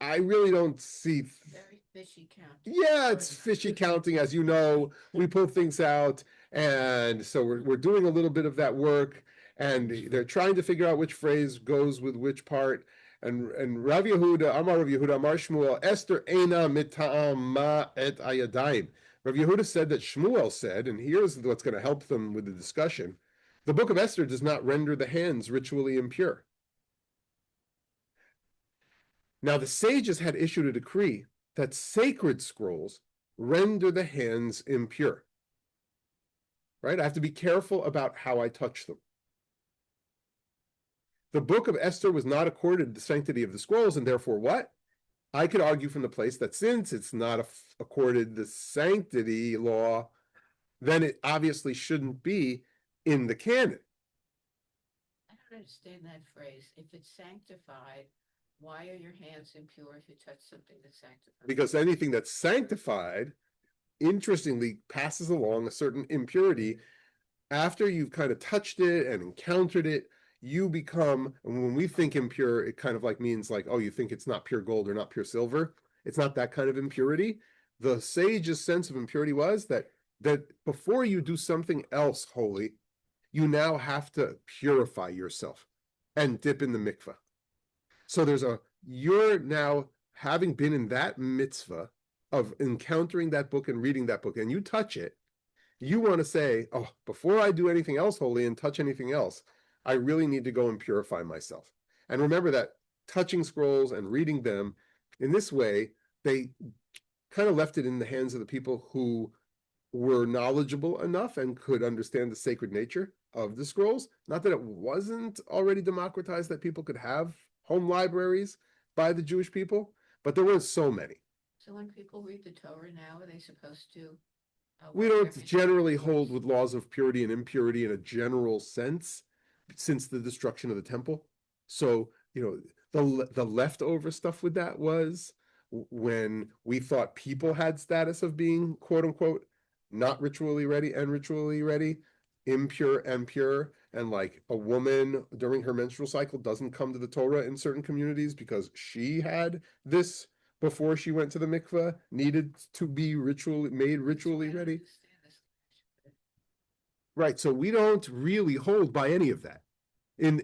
I really don't see. Very fishy counting. Yeah, it's fishy counting, as you know. We pull things out, and so we're doing a little bit of that work, and they're trying to figure out which phrase goes with which part. And Rav Yehuda, Amar Rav Yehuda, Amar Shmuel, Esther Eina Mita'am Ma Et Ayadayim. Rav Yehuda said that Shmuel said, and here's what's going to help them with the discussion, the Book of Esther does not render the hands ritually impure. Now the sages had issued a decree that sacred scrolls render the hands impure. Right? I have to be careful about how I touch them. The Book of Esther was not accorded the sanctity of the scrolls, and therefore what? I could argue from the place that since it's not accorded the sanctity law, then it obviously shouldn't be in the canon. I don't understand that phrase. If it's sanctified, why are your hands impure if you touch something that's sanctified? Because anything that's sanctified, interestingly, passes along a certain impurity. After you've kind of touched it and encountered it, you become, and when we think impure, it kind of like means like, oh, you think it's not pure gold or not pure silver. It's not that kind of impurity. The sage's sense of impurity was that before you do something else holy, you now have to purify yourself and dip in the mikveh. So you're now, having been in that mitzvah of encountering that book and reading that book, and you touch it, you want to say, oh, before I do anything else holy and touch anything else, I really need to go and purify myself. And remember that touching scrolls and reading them in this way, they kind of left it in the hands of the people who were knowledgeable enough and could understand the sacred nature of the scrolls. Not that it wasn't already democratized that people could have home libraries by the Jewish people, but there weren't so many. So when people read the Torah now, are they supposed to? We don't generally hold with laws of purity and impurity in a general sense since the destruction of the temple. So, the leftover stuff with that was when we thought people had status of being, quote unquote, not ritually ready and ritually ready, impure and pure, and like a woman during her menstrual cycle doesn't come to the Torah in certain communities because she had this before she went to the mikveh, needed to be made ritually ready. Right. So we don't really hold by any of that. In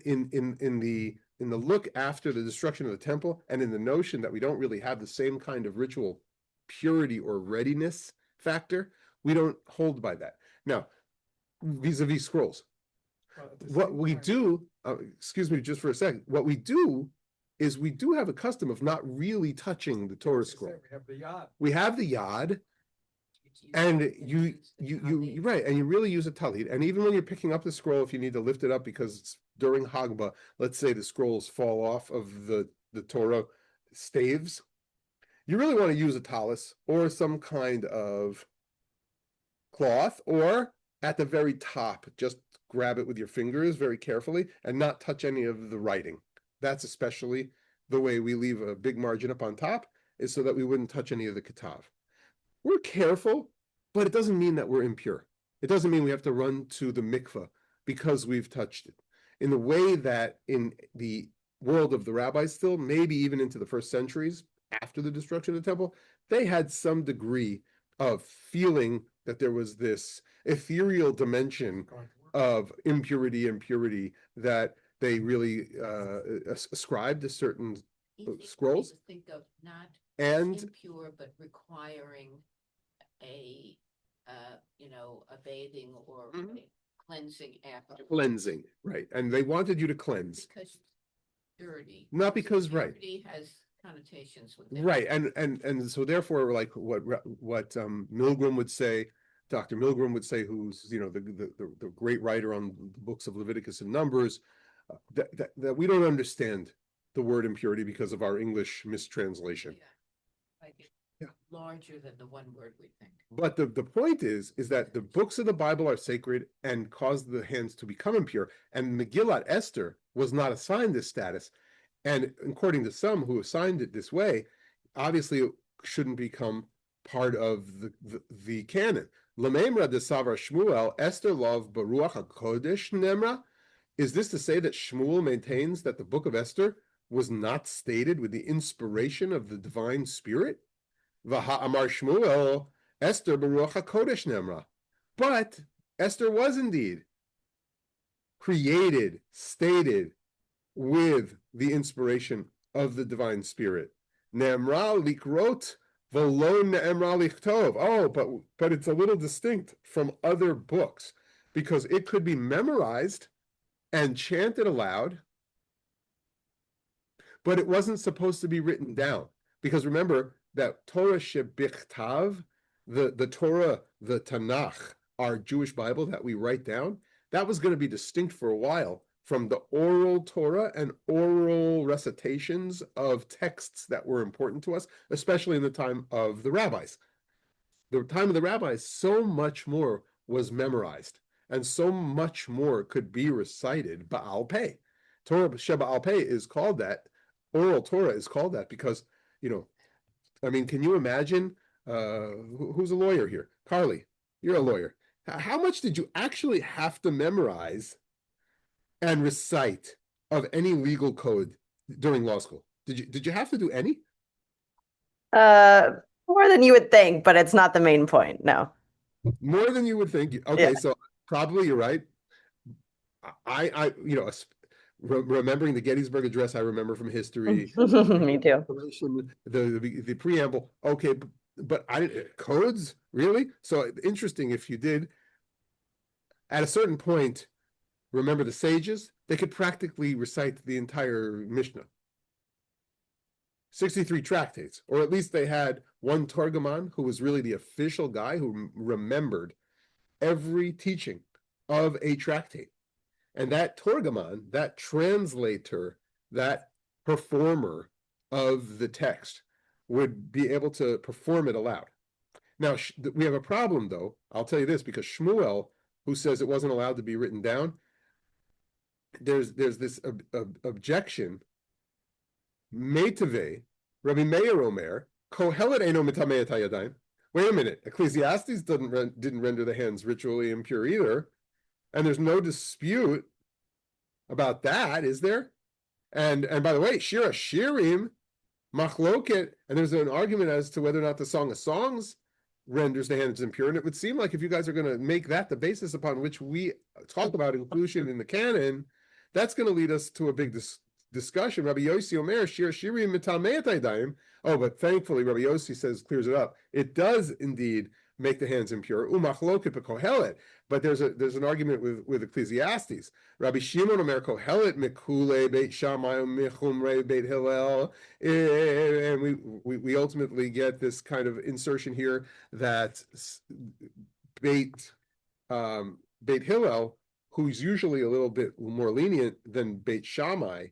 the look after the destruction of the temple, and in the notion that we don't really have the same kind of ritual purity or readiness factor, we don't hold by that. Now, vis-a-vis scrolls, what we do, excuse me just for a second, what we do is we do have a custom of not really touching the Torah scroll. We have the yad. We have the yad, and you right, and you really use a talit. And even when you're picking up the scroll, if you need to lift it up because it's during Hagbah, let's say the scrolls fall off of the Torah staves, you really want to use a talus or some kind of cloth, or at the very top, just grab it with your fingers very carefully and not touch any of the writing. That's especially the way we leave a big margin up on top, is so that we wouldn't touch any of the katav. We're careful, but it doesn't mean that we're impure. It doesn't mean we have to run to the mikveh because we've touched it. In the way that in the world of the rabbis still, maybe even into the first centuries after the destruction of the temple, they had some degree of feeling that there was this ethereal dimension of impurity and purity that they really ascribed to certain scrolls. Think of not and impure, but requiring a bathing or a cleansing after. Cleansing, right? And they wanted you to cleanse because dirty, not because dirty has connotations with it. Right, and so therefore, like what Milgram would say, Dr. Milgram would say, who's the great writer on the books of Leviticus and Numbers, that we don't understand the word impurity because of our English mistranslation. Yeah. Larger than the one word we think. But the point is that the books of the Bible are sacred and cause the hands to become impure. And Megillot Esther was not assigned this status. And according to some who assigned it this way, obviously it shouldn't become part of the canon. Lamemra de Savar Shmuel, Esther lov Baruch HaKodesh Nemra. Is this to say that Shmuel maintains that the book of Esther was not stated with the inspiration of the divine spirit? Vaha Amar Shmuel, Esther Baruch HaKodesh Nemra. But Esther was indeed created, stated with the inspiration of the divine spirit. Ne'emra likrot v'lo ne'emra lichtov. Oh, but it's a little distinct from other books because it could be memorized and chanted aloud, but it wasn't supposed to be written down. Because remember that Torah shebichtav, the Torah, the Tanakh, our Jewish Bible that we write down, that was going to be distinct for a while from the oral Torah and oral recitations of texts that were important to us, especially in the time of the rabbis. The time of the rabbis, so much more was memorized, and so much more could be recited Ba'al Peh. Torah Sheba'al Peh is called that, oral Torah is called that because, can you imagine, who's a lawyer here? Carly, you're a lawyer. How much did you actually have to memorize and recite of any legal code during law school? Did you have to do any? More than you would think, but it's not the main point. No. More than you would think. Okay, yeah. So probably you're right. Remembering the Gettysburg Address, I remember from history. Me too. The preamble. Okay, but codes really? So interesting. If you did, at a certain point, remember the sages? They could practically recite the entire Mishnah. 63 tractates, or at least they had one Targuman who was really the official guy who remembered every teaching of a tractate. And that Targuman, that translator, that performer of the text would be able to perform it aloud. Now, we have a problem, though. I'll tell you this, because Shmuel, who says it wasn't allowed to be written down, there's this objection. Meitave, Rabbi Meir Omer, Kohelet Eino Mitamei Hayadayim. Wait a minute, Ecclesiastes didn't render the hands ritually impure either, and there's no dispute about that, is there? And by the way, Shira Shirim, Machloket, and there's an argument as to whether or not the Song of Songs renders the hands impure. And it would seem like if you guys are going to make that the basis upon which we talk about inclusion in the canon, that's going to lead us to a big discussion. Rabbi Yossi Omer, Shir Shirim Mitamei Hayadayim. Oh, but thankfully, Rabbi Yossi clears it up. It does indeed make the hands impure. Umachloket b'kohelet. But there's an argument with Ecclesiastes. Rabbi Shimon Omer Kohelet mikule Beit Shammai michumrei Beit Hillel. And we ultimately get this kind of insertion here that Beit Hillel, who's usually a little bit more lenient than Beit Shammai,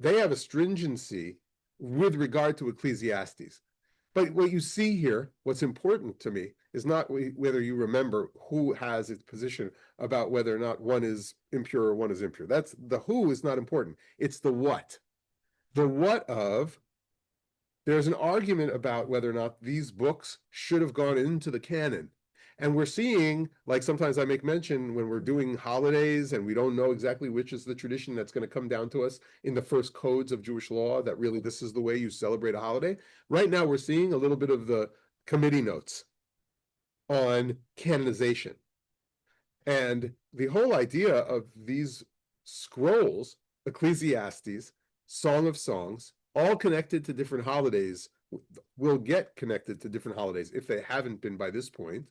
they have a stringency with regard to Ecclesiastes. But what you see here, what's important to me, is not whether you remember who has its position about whether or not one is impure or one is impure. That's the who is not important. It's the what. The what of, there's an argument about whether or not these books should have gone into the canon. And we're seeing, like sometimes I make mention when we're doing holidays and we don't know exactly which is the tradition that's going to come down to us in the first codes of Jewish law, that really this is the way you celebrate a holiday. Right now we're seeing a little bit of the committee notes on canonization. And the whole idea of these scrolls, Ecclesiastes, Song of Songs, all connected to different holidays, will get connected to different holidays if they haven't been by this point.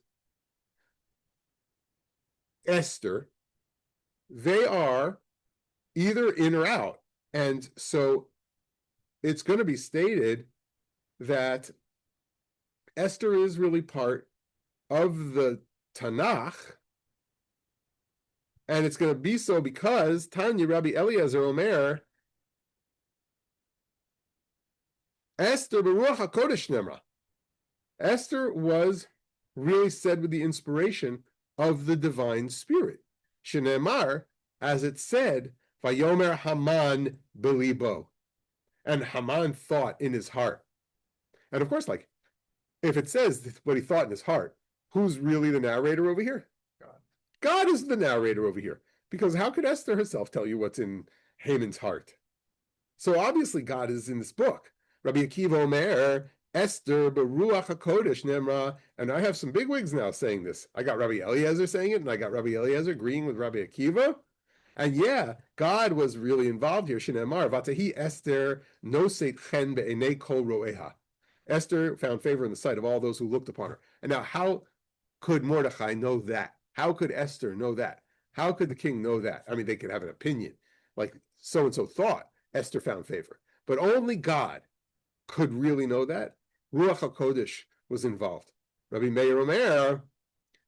Esther, they are either in or out. And so it's going to be stated that Esther is really part of the Tanakh, and it's going to be so because Tanya Rabbi Eliezer Omer, Esther Baruch HaKodesh Nemra. Esther was really said with the inspiration of the divine spirit. Shenemar, as it said, Vayomer Haman Belibo. And Haman thought in his heart. And of course, like, if it says what he thought in his heart, who's really the narrator over here? God. God is the narrator over here. Because how could Esther herself tell you what's in Haman's heart? So obviously God is in this book. Rabbi Akiva Omer, Esther Beruach HaKodesh Nemra, and I have some bigwigs now saying this. I got Rabbi Eliezer saying it, and I got Rabbi Eliezer agreeing with Rabbi Akiva. And yeah, God was really involved here. Shenemar, Vatahi Esther noset chen be'enei kol ro'eha. Esther found favor in the sight of all those who looked upon her. And now, how could Mordechai know that? How could Esther know that? How could the king know that? I mean, they could have an opinion, like so-and-so thought Esther found favor. But only God could really know that. Ruach HaKodesh was involved. Rabbi Meir Omer,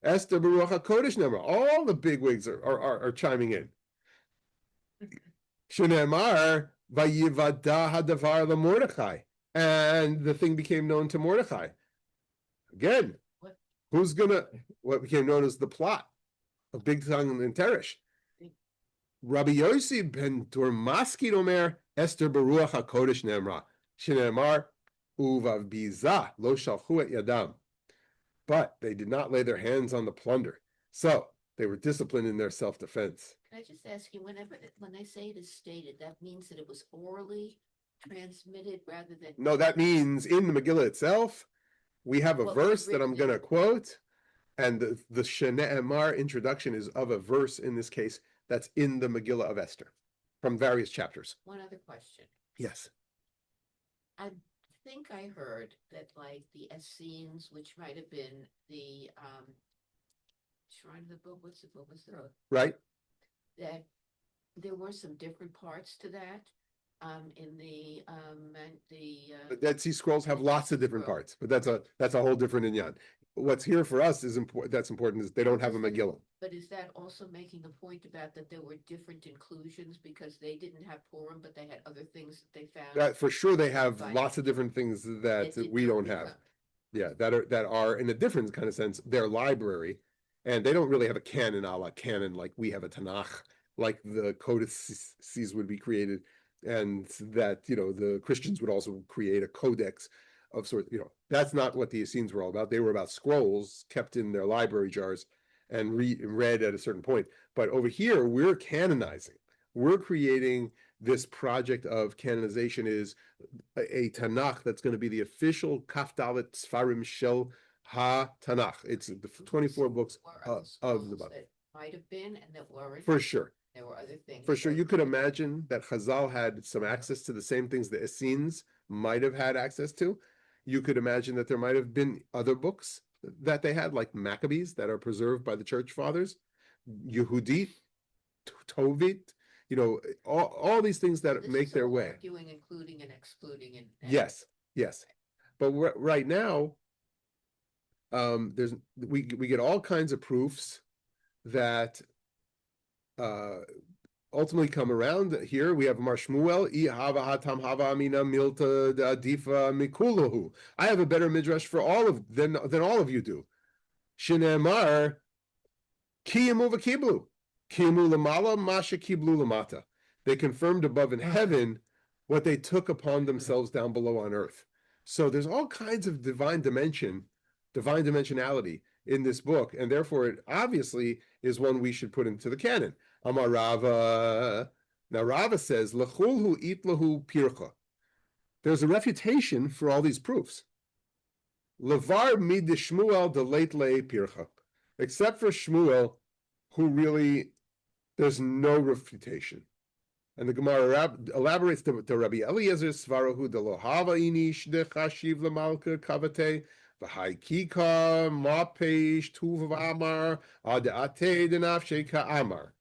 Esther Baruch HaKodesh Nemra. All the bigwigs are chiming in. Shenemar vayivada hadavar leMordechai, and the thing became known to Mordechai. Again, what became known as the plot of Big Tongue and Teresh. Rabbi Yossi ben Dormaskid Omer, Esther Baruch HaKodesh Nemra. Shenemar uvav biza lo shalchu et yadam. But they did not lay their hands on the plunder. So they were disciplined in their self-defense. Can I just ask you, when they say it is stated, that means that it was orally transmitted rather than... No, that means in the Megillah itself, we have a verse that I'm going to quote, and the Shene'emar introduction is of a verse in this case that's in the Megillah of Esther from various chapters. One other question. Yes. I think I heard that, like, the Essenes, which might have been the Shrine of the Book, what's the Right. that there were some different parts to that in the The Dead Sea Scrolls have lots of different parts, but that's a whole different inyan. What's here for us is important is they don't have a Megillah. But is that also making a point about that there were different inclusions because they didn't have Purim, but they had other things that they found? That for sure they have lots of different things that we don't have. Yeah, that are in a different kind of sense their library, and they don't really have a canon a la canon like we have a Tanakh like the codices would be created, and that, the Christians would also create a codex of sort, that's not what the Essenes were all about. They were about scrolls kept in their library jars and read at a certain point. But over here, we're canonizing. We're creating this project of canonization, is a Tanakh that's going to be the official Kafdalet Sfarim Shel Ha-Tanakh. It's the 24 books of the Bible. That might have been, and that weren't. For sure. There were other things. For sure. You could imagine that Chazal had some access to the same things the Essenes might have had access to. You could imagine that there might have been other books that they had, like Maccabees, that are preserved by the church fathers, Yehudit, Tovit, all these things that This make is their all way. arguing, including and excluding, and Yes. But right now, we get all kinds of proofs that ultimately come around. Here we have Mar Shmuel, I have a better midrash for all of than all of you do. Shinemar kiyamu v'kiblu, kiyamu lamala masha kiblu lamata. They confirmed above in heaven what they took upon themselves down below on earth. So there's all kinds of divine dimensionality in this book, and therefore it obviously is one we should put into the canon. Amar Rava. Now Rava says, L'chulhu itlahu pircha. There's a refutation for all these proofs. Levar mid Shmuel de late le pircha. Except for Shmuel, who really, there's no refutation. And the Gemara elaborates to Rabbi Eliezer Svarahu de lohava inish de chashiv lemalka kavate v'hai kika ma peish tuv amar adate denafshe ka'amar.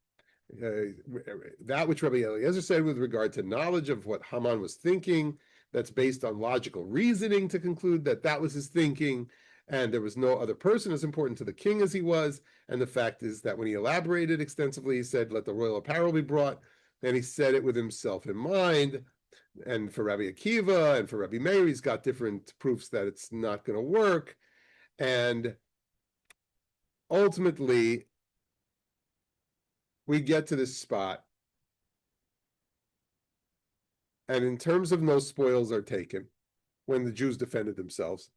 That which Rabbi Eliezer said with regard to knowledge of what Haman was thinking, that's based on logical reasoning to conclude that was his thinking, and there was no other person as important to the king as he was. And the fact is that when he elaborated extensively, he said, let the royal apparel be brought, and he said it with himself in mind. And for Rabbi Akiva and for Rabbi Meir, he's got different proofs that it's not going to work. And ultimately, we get to this spot, and in terms of no spoils are taken, when the Jews defended themselves,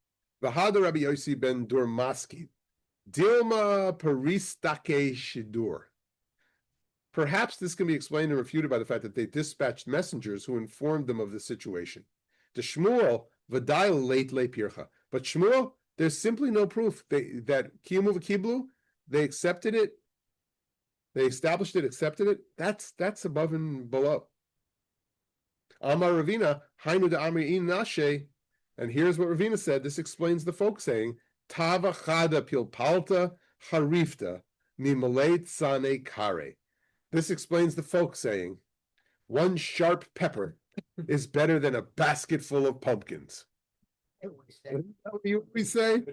V'hada Rabbi Yossi ben Durmaski, Dilma Paristake Shidur. Perhaps this can be explained and refuted by the fact that they dispatched messengers who informed them of the situation. The Shmuel, V'dai late le pircha. But Shmuel, there's simply no proof that Kiyamu v'kiblu, they accepted it. They established it, accepted it. That's above and below. Amar Ravina, Hainu de Amri in Nashe, and here's what Ravina said. This explains the folk saying, Tava chada pilpalta harifta mimaleit sane kare. This explains the folk saying, one sharp pepper is better than a basket full of pumpkins. it was Is that what we say?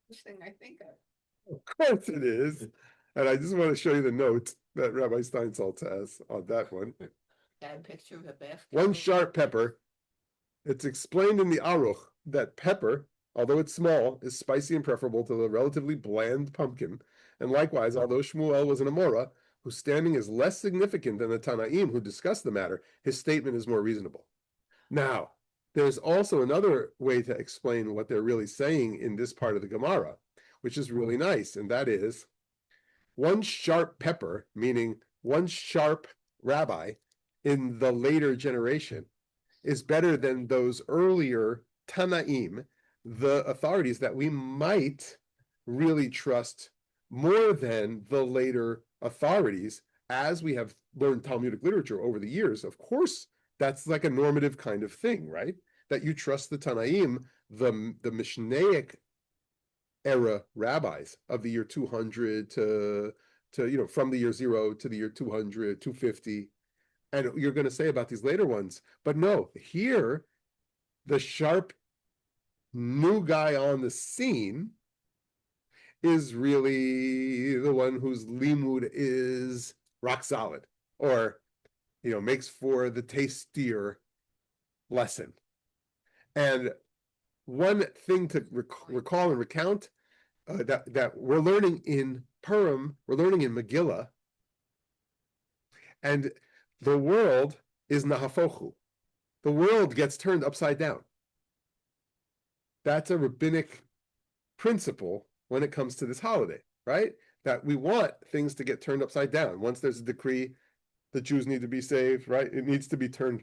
first thing I think of. Of course it is. And I just want to show you the note that Rabbi Steinsaltz has on that one. Got a picture of a basket. One sharp pepper. It's explained in the Aruch that pepper, although it's small, is spicy and preferable to the relatively bland pumpkin. And likewise, although Shmuel was an Amora, whose standing is less significant than the Tanaim who discussed the matter, his statement is more reasonable. Now, there's also another way to explain what they're really saying in this part of the Gemara, which is really nice, and that is, one sharp pepper, meaning one sharp rabbi in the later generation, is better than those earlier Tanaim, the authorities that we might really trust more than the later authorities, as we have learned Talmudic literature over the years. Of course, that's like a normative kind of thing, right? That you trust the Tanaim, the Mishnaic era rabbis of the year 200 to from the year 0 to the year 200, 250. And you're going to say about these later ones, but no, here, the sharp new guy on the scene is really the one whose limud is rock solid, or, makes for the tastier lesson. And one thing to recall and recount that we're learning in Purim, we're learning in Megillah, and the world is nahafochu. The world gets turned upside down. That's a rabbinic principle when it comes to this holiday, right? That we want things to get turned upside down. Once there's a decree, the Jews need to be saved, right? It needs to be turned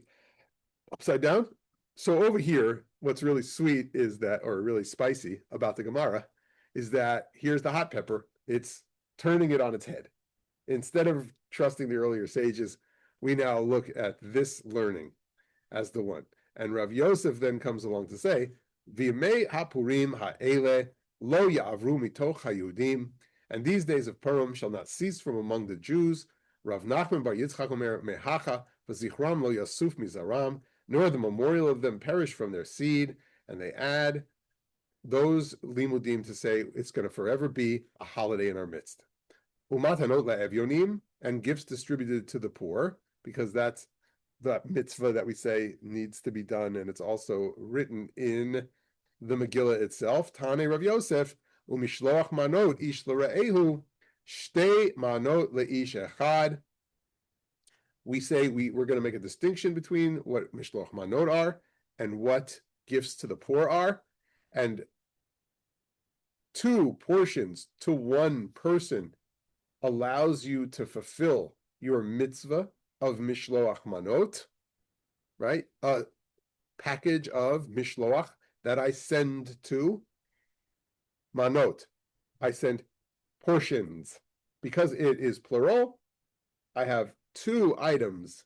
upside down. So over here, what's really sweet is that, or really spicy about the Gemara, is that here's the hot pepper. It's turning it on its head. Instead of trusting the earlier sages, we now look at this learning as the one. And Rav Yosef then comes along to say, V'yemei hapurim ha'ele lo ya'avru mitoch ha'yudim, and these days of Purim shall not cease from among the Jews. Rav Nachman bar Yitzchak omer mehacha v'zichram lo yasuf mizaram, nor the memorial of them perish from their seed. And they add those limudim to say it's going to forever be a holiday in our midst. Umatanot la'evyonim, and gifts distributed to the poor, because that's the mitzvah that we say needs to be done, and it's also written in the Megillah itself. Tane Rav Yosef, umishloach manot ish l'ra'ehu, shtei manot le'ish echad. We say we're going to make a distinction between what mishloach manot are and what gifts to the poor are, and 2 portions to 1 person allows you to fulfill your mitzvah of mishloach manot, right? A package of mishloach that I send to manot. I send portions. Because it is plural, I have 2 items,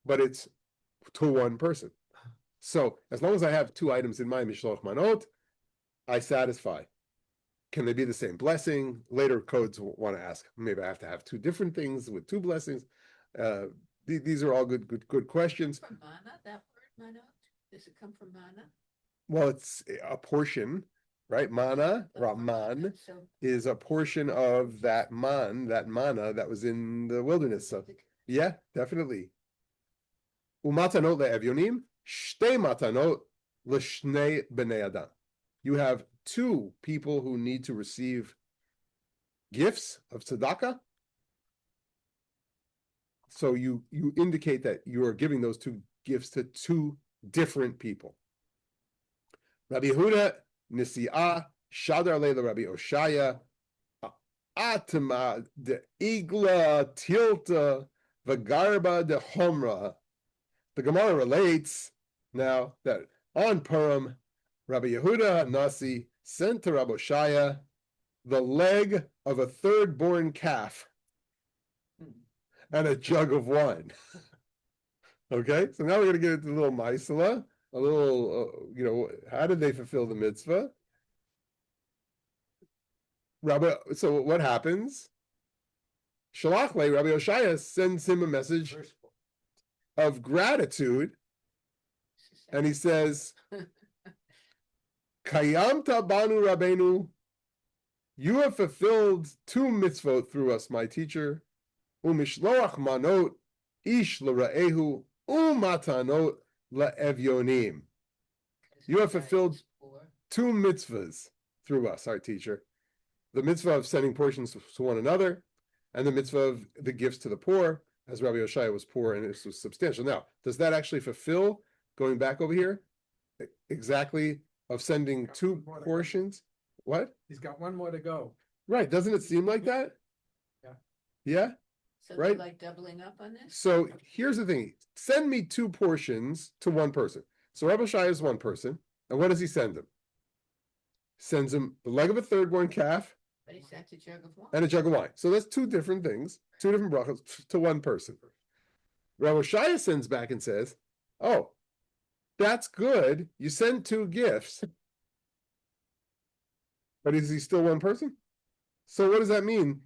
but it's to 1 person. So as long as I have 2 items in my mishloach manot, I satisfy. Can they be the same blessing? Later codes want to ask, maybe I have to have 2 different things with 2 blessings. These are all good questions. From mana, that word manot? Does it come from mana? Well, it's a portion, right? Mana, Raman, is a portion of that mana that was in the wilderness. So yeah, definitely. Umatanot le'evyonim, shtei matanot l'shnei b'nei adam. You have 2 people who need to receive gifts of tzedakah. So you indicate that you are giving those 2 gifts to 2 different people. Rabbi Yehuda Nasi Shadar Leila Rabbi Oshaya Atma de Igla Tilta Vagarba de Homra. The Gemara relates now that on Purim, Rabbi Yehuda Nasi sent to Rabbi Oshaya the leg of a 3rd-born calf and a jug of wine. Okay, so now we're going to get into a little maisala, a little, how did they fulfill the mitzvah? So what happens? Shalach le, Rabbi Oshaya sends him a message of gratitude, and he says, Kayamta banu Rabbeinu, you have fulfilled 2 mitzvot through us, my teacher. Umishloach manot ish l'ra'ehu umatanot la'evyonim. You have fulfilled 2 mitzvahs through us, our teacher. The mitzvah of sending portions to one another, and the mitzvah of the gifts to the poor, as Rabbi Oshaya was poor and it was substantial. Now, does that actually fulfill, going back over here, exactly of sending 2 portions? What? He's got 1 more to go. Right, doesn't it seem like that? Yeah. Yeah? So right? they're like doubling up on this? So here's the thing. Send me 2 portions to 1 person. So Rabbi Oshaya is 1 person. And what does he send him? Sends him the leg of a 3rd-born calf. But he sent a jug of wine. And a jug of wine. So that's 2 different things, 2 different brachos to 1 person. Rabbi Oshaya sends back and says, oh, that's good. You send 2 gifts. But is he still 1 person? So what does that mean?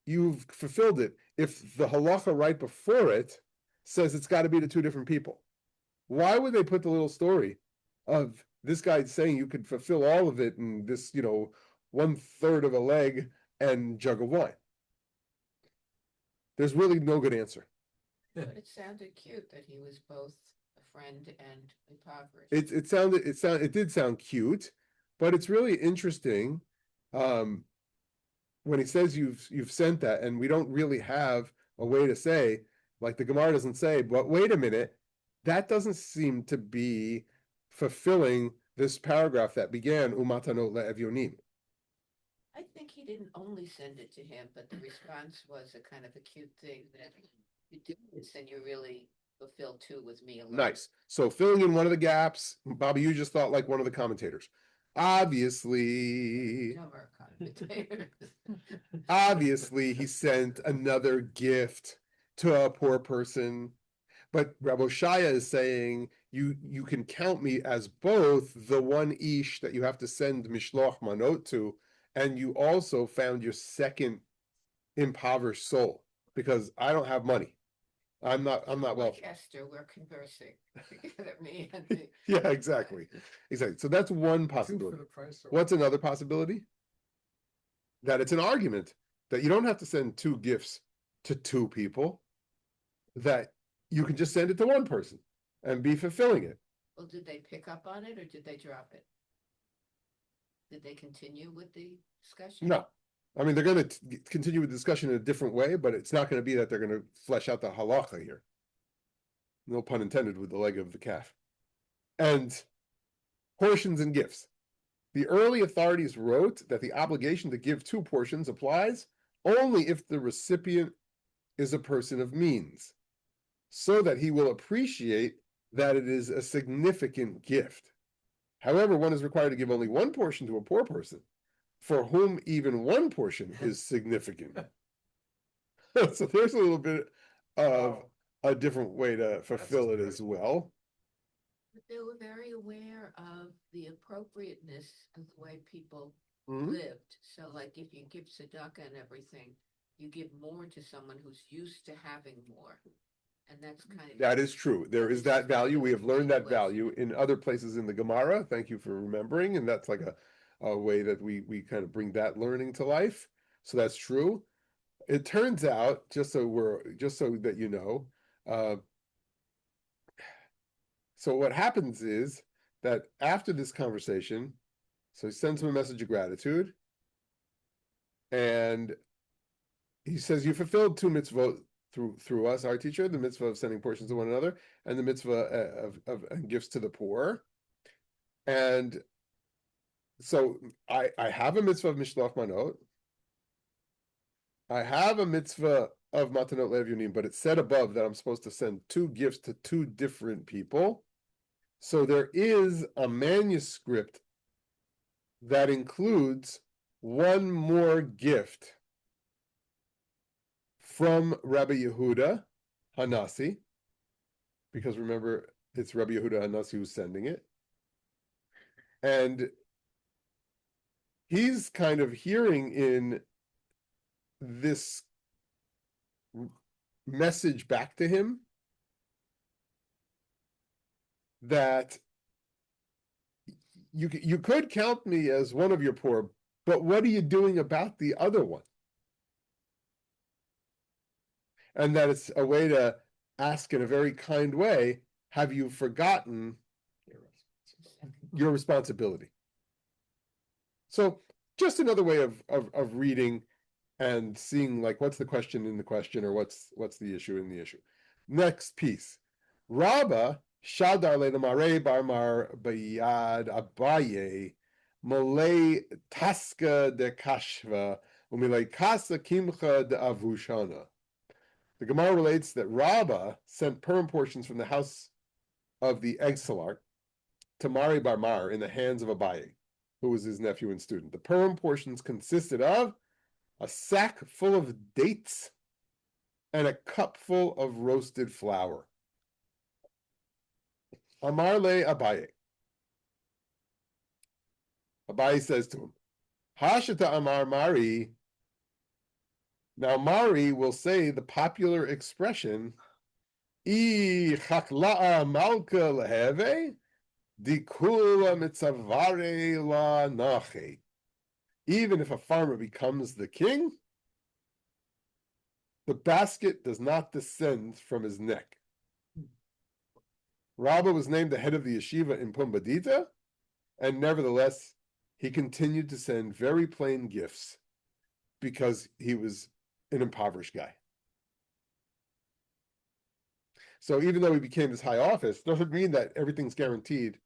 You've fulfilled it. If the halacha right before it says it's got to be to 2 different people, why would they put the little story of this guy saying you could fulfill all of it in this, 1/3 of a leg and jug of wine? There's really no good answer. But it sounded cute that he was both a friend and impoverished. It did sound cute, but it's really interesting. when he says you've sent that, and we don't really have a way to say, like the Gemara doesn't say, but wait a minute, that doesn't seem to be fulfilling this paragraph that began Umatanot le'evyonim. I think he didn't only send it to him, but the response was a kind of a cute thing that you do this and you really fulfill two with me alone. Nice. So filling in one of the gaps, Bobby, you just thought like one of the commentators. Obviously, he sent another gift to a poor person. But Rabbi Shaya is saying you can count me as both the one ish that you have to send mishloach manot to, and you also found your second impoverished soul, because I don't have money. I'm not wealthy. Esther, we're conversing together, me and the... Yeah, exactly. So that's one possibility. What's another possibility? That it's an argument that you don't have to send two gifts to two people, that you can just send it to one person and be fulfilling it. Well, did they pick up on it or did they drop it? Did they continue with the discussion? No. I mean, they're going to continue with the discussion in a different way, but it's not going to be that they're going to flesh out the halacha here. No pun intended with the leg of the calf. And portions and gifts. The early authorities wrote that the obligation to give two portions applies only if the recipient is a person of means, so that he will appreciate that it is a significant gift. However, one is required to give only one portion to a poor person, for whom even one portion is significant. So there's a little bit of a different way to fulfill it as well. But they were very aware of the appropriateness of the way people Mhm. lived. So like if you give tzedakah and everything, you give more to someone who's used to having more. And that's kind of... That is true. There is that value. We have learned that value in other places in the Gemara. Thank you for remembering. And that's like a way that we kind of bring that learning to life. So that's true. It turns out, just so that you know, so what happens is that after this conversation, so he sends him a message of gratitude, and he says, you fulfilled two mitzvot through us, our teacher, the mitzvah of sending portions to one another, and the mitzvah of gifts to the poor. And so I have a mitzvah of mishloach manot. I have a mitzvah of matanot le'evyonim, but it said above that I'm supposed to send two gifts to two different people. So there is a manuscript that includes one more gift from Rabbi Yehuda Nasi, because remember, it's Rabbi Yehuda Nasi who's sending it. And he's kind of hearing in this message back to him that you could count me as one of your poor, but what are you doing about the other one? And that it's a way to ask in a very kind way, have you forgotten your responsibility? So just another way of reading and seeing like what's the question in the question, or what's the issue in the issue. Next piece. Rabba Shadar le'namare barmar bayad Abaye Malay taska de kashva umilay kasa kimcha de avushana. The Gemara relates that Rabba sent Purim portions from the house of the exilarch to Mari Barmar in the hands of Abaye, who was his nephew and student. The Purim portions consisted of a sack full of dates and a cup full of roasted flour. Amar le Abaye. Abaye says to him, Hashata Amar Mari. Now Mari will say the popular expression, I chakla'a malka leheve, dikula mitzavare la nache. Even if a farmer becomes the king, the basket does not descend from his neck. Rabba was named the head of the yeshiva in Pumbedita, and nevertheless, he continued to send very plain gifts, because he was an impoverished guy. So even though he became this high office, doesn't mean that everything's guaranteed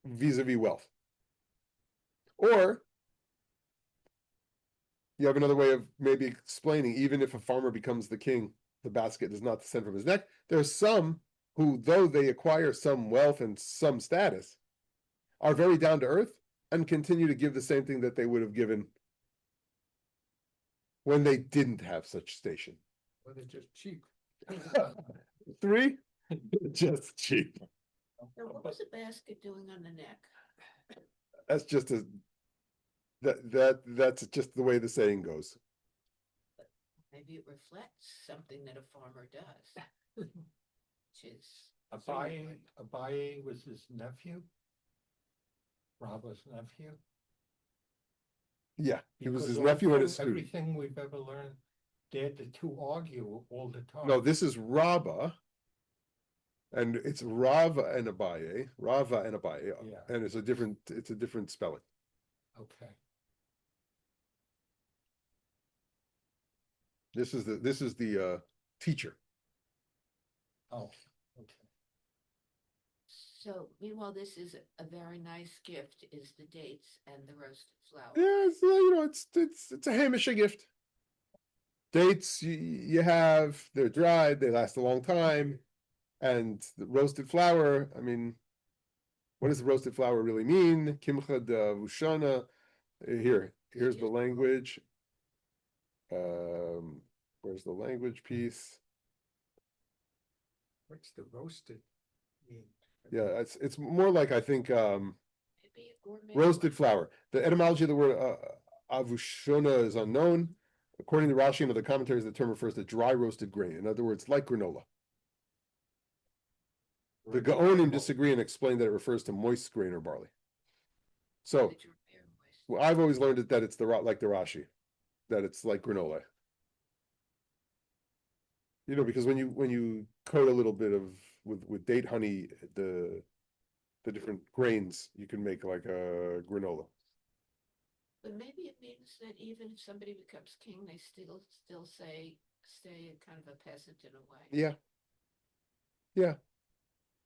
vis-a-vis wealth. Or you have another way of maybe explaining, even if a farmer becomes the king, the basket does not descend from his neck. There's some who, though they acquire some wealth and some status, are very down to earth and continue to give the same thing that they would have given when they didn't have such station. Or they're just cheap. 3, just cheap. Now, what was the basket doing on the neck? That's just that's just the way the saying goes. Maybe it reflects something that a farmer does. Which is. Abaye was his nephew? Rabba's nephew? Yeah, he was his Because nephew and all his through student. everything we've ever learned, they had the two argue all the time. No, this is Rabba, and it's Rava and Abaye, Yeah. and it's a different spelling. Okay. This is the teacher. Oh, okay. So meanwhile, this is a very nice gift, is the dates and the roasted flour. Yeah, it's a Hamish gift. Dates you have, they're dried, they last a long time, and the roasted flour. I mean, what does the roasted flour really mean? Kimcha de vushana. Here's the language. Where's the language piece? What's the roasted mean? Yeah, it's more like, I think, Maybe a gourmet roasted one. flour. The etymology of the word avushona is unknown. According to Rashi and other commentaries, the term refers to dry roasted grain. In other words, like granola. The Gaonim disagree and explain that it refers to moist grain or barley. So, Did you repair moist? well, I've always learned that it's like the Rashi, that it's like granola. You know, because when you coat a little bit of with date honey, the different grains, you can make like a granola. But maybe it means that even if somebody becomes king, they still stay kind of a peasant in a way. Yeah,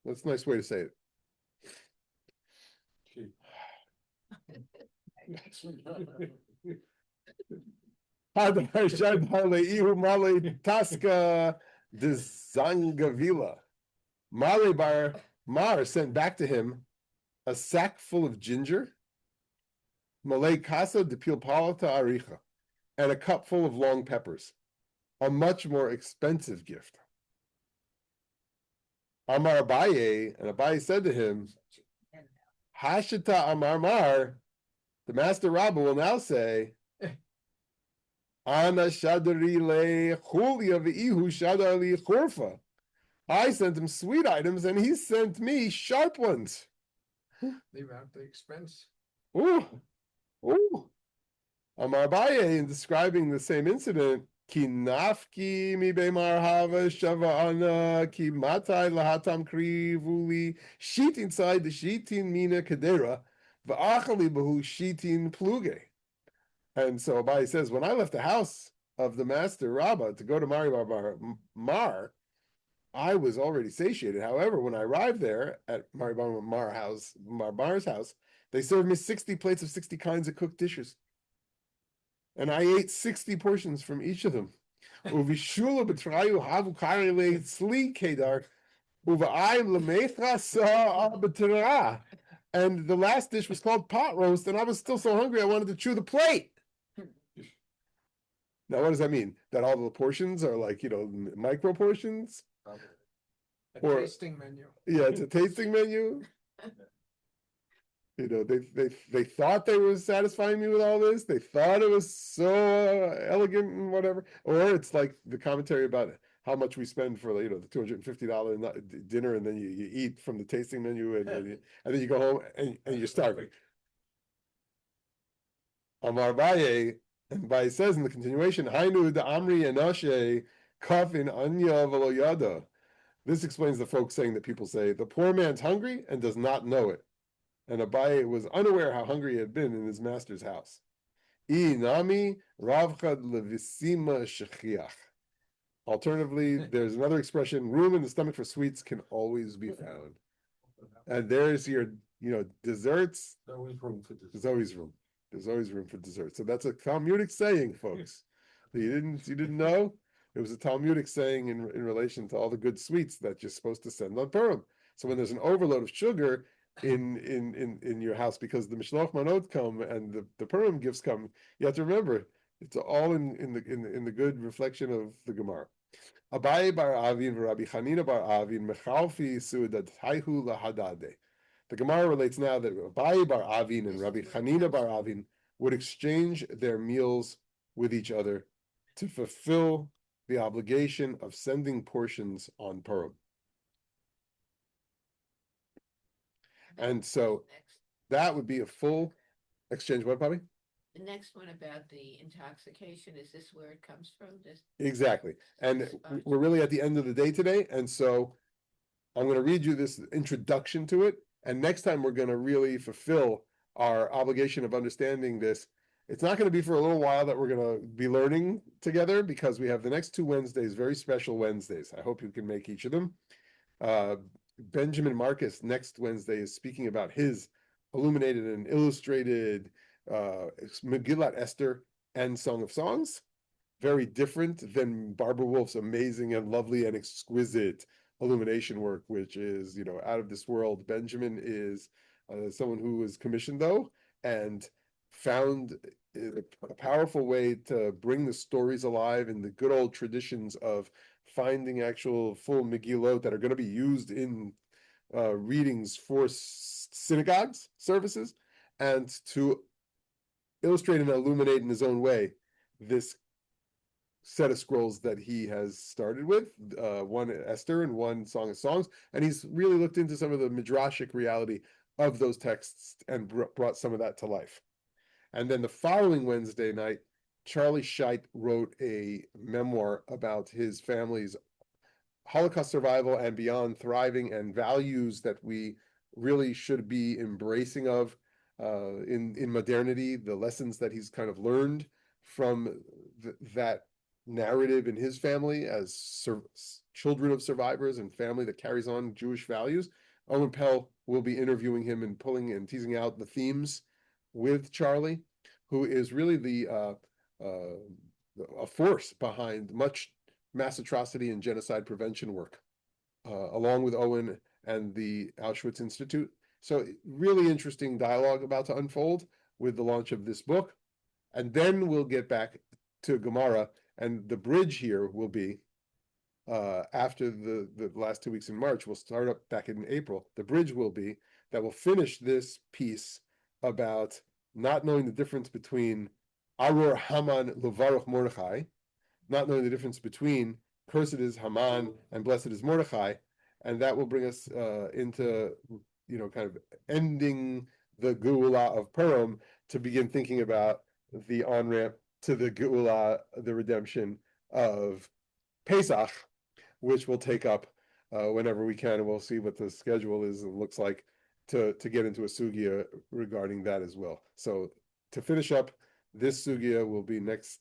that's a nice way to say it. Taska de Zangavila. Male bar Mar sent back to him a sack full of ginger, Malay casa de pilpalata aricha, and a cup full of long peppers, a much more expensive gift. Amar Abaye, and Abaye said to him, Hashita Amar Mar, the master Rabba will now say, Ana shadari le chulia v'ihu shadari chorfa. I sent him sweet items and he sent me sharp ones. Leave out the expense. Ooh. Amar Abaye, in describing the same incident, ki nafki mi beimar hava shava ana ki matai lahatam kri vuli sheet inside the sheetin mina kadera va'achali bahu sheetin pluge. And so Abaye says, when I left the house of the master Rabbah to go to Mari Bar Mar, I was already satiated. However, when I arrived there at Mari Bar Mar's house, they served me 60 plates of 60 kinds of cooked dishes. And I ate 60 portions from each of them. Uvishula betrayu havu karile sli kedar uva'ay lemetra sa betra. And the last dish was called pot roast, and I was still so hungry I wanted to chew the plate. Now, what does that mean? That all the portions are like, micro portions? A Or- tasting menu. Yeah, it's a tasting menu. They thought they were satisfying me with all this. They thought it was so elegant and whatever. Or it's like the commentary about how much we spend for the $250 dinner, and then you eat from the tasting menu, and then you go home and you're starving. Amar Abaye, and Abaye says in the continuation, Hainu da Amri Anashe Kafin Anya Veloyada. This explains the folks saying that people say the poor man's hungry and does not know it. And Abaye was unaware how hungry he had been in his master's house. Inami ravchad levisima shechiach. Alternatively, there's another expression: room in the stomach for sweets can always be found. And there's your, desserts. There's always room for this. There's always room. There's always room for dessert. So that's a Talmudic saying, folks. You didn't know? It was a Talmudic saying in relation to all the good sweets that you're supposed to send on Purim. So when there's an overload of sugar in your house because the Mishloach Manot come and the Purim gifts come, you have to remember it's all in the good reflection of the Gemara. Abaye bar Avin Rabbi Chanina bar Avin mechalfi sudat haihu lahadade. The Gemara relates now that Abaye bar Avin and Rabbi Chanina bar Avin would exchange their meals with each other to fulfill the obligation of sending portions on Purim. And so that would be a full exchange. What, Bobby? The next one about the intoxication, is this where it comes from? Exactly. And we're really at the end of the day today. And so I'm going to read you this introduction to it. And next time we're going to really fulfill our obligation of understanding this. It's not going to be for a little while that we're going to be learning together because we have the next 2 Wednesdays, very special Wednesdays. I hope you can make each of them. Benjamin Marcus next Wednesday is speaking about his illuminated and illustrated Megillot Esther and Song of Songs. Very different than Barbara Wolf's amazing and lovely and exquisite illumination work, which is, out of this world. Benjamin is someone who was commissioned, though, and found a powerful way to bring the stories alive in the good old traditions of finding actual full Megillot that are going to be used in readings for synagogues services, and to illustrate and illuminate in his own way this set of scrolls that he has started with, one Esther and one Song of Songs, and he's really looked into some of the midrashic reality of those texts and brought some of that to life. And then the following Wednesday night, Charlie Scheidt wrote a memoir about his family's Holocaust survival and beyond, thriving, and values that we really should be embracing of in modernity, the lessons that he's kind of learned from that narrative in his family as children of survivors and family that carries on Jewish values. Owen Pell will be interviewing him and pulling and teasing out the themes with Charlie, who is really a force behind much mass atrocity and genocide prevention work, along with Owen and the Auschwitz Institute. So really interesting dialogue about to unfold with the launch of this book. And then we'll get back to Gemara, and the bridge here will be after the last 2 weeks in March. We'll start up back in April. The bridge will be that we'll finish this piece about not knowing the difference between Arur Haman Levaruch Mordechai, not knowing the difference between cursed is Haman and blessed is Mordechai, and that will bring us into kind of ending the Geula of Purim to begin thinking about the on-ramp to the Geula, the redemption of Pesach, which we'll take up whenever we can, and we'll see what the schedule is and looks like to get into a sugya regarding that as well. So to finish up, this sugya will be next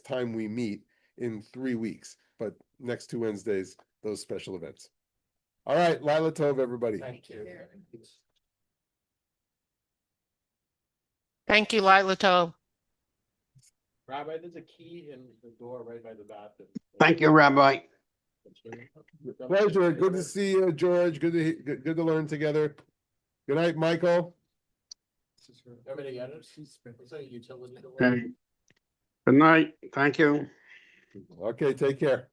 time we meet in 3 weeks, but next 2 Wednesdays, those special events. All right, Laila Tov, everybody. Thank you. Thank you, Lila Tov. Rabbi, there's a key in the door right by the bathroom. Thank you, Rabbi. Pleasure. Good to see you, George. Good to learn together. Good night, Michael. Everybody got it? Is that a utility door? Okay. Good night. Thank you. Okay, take care.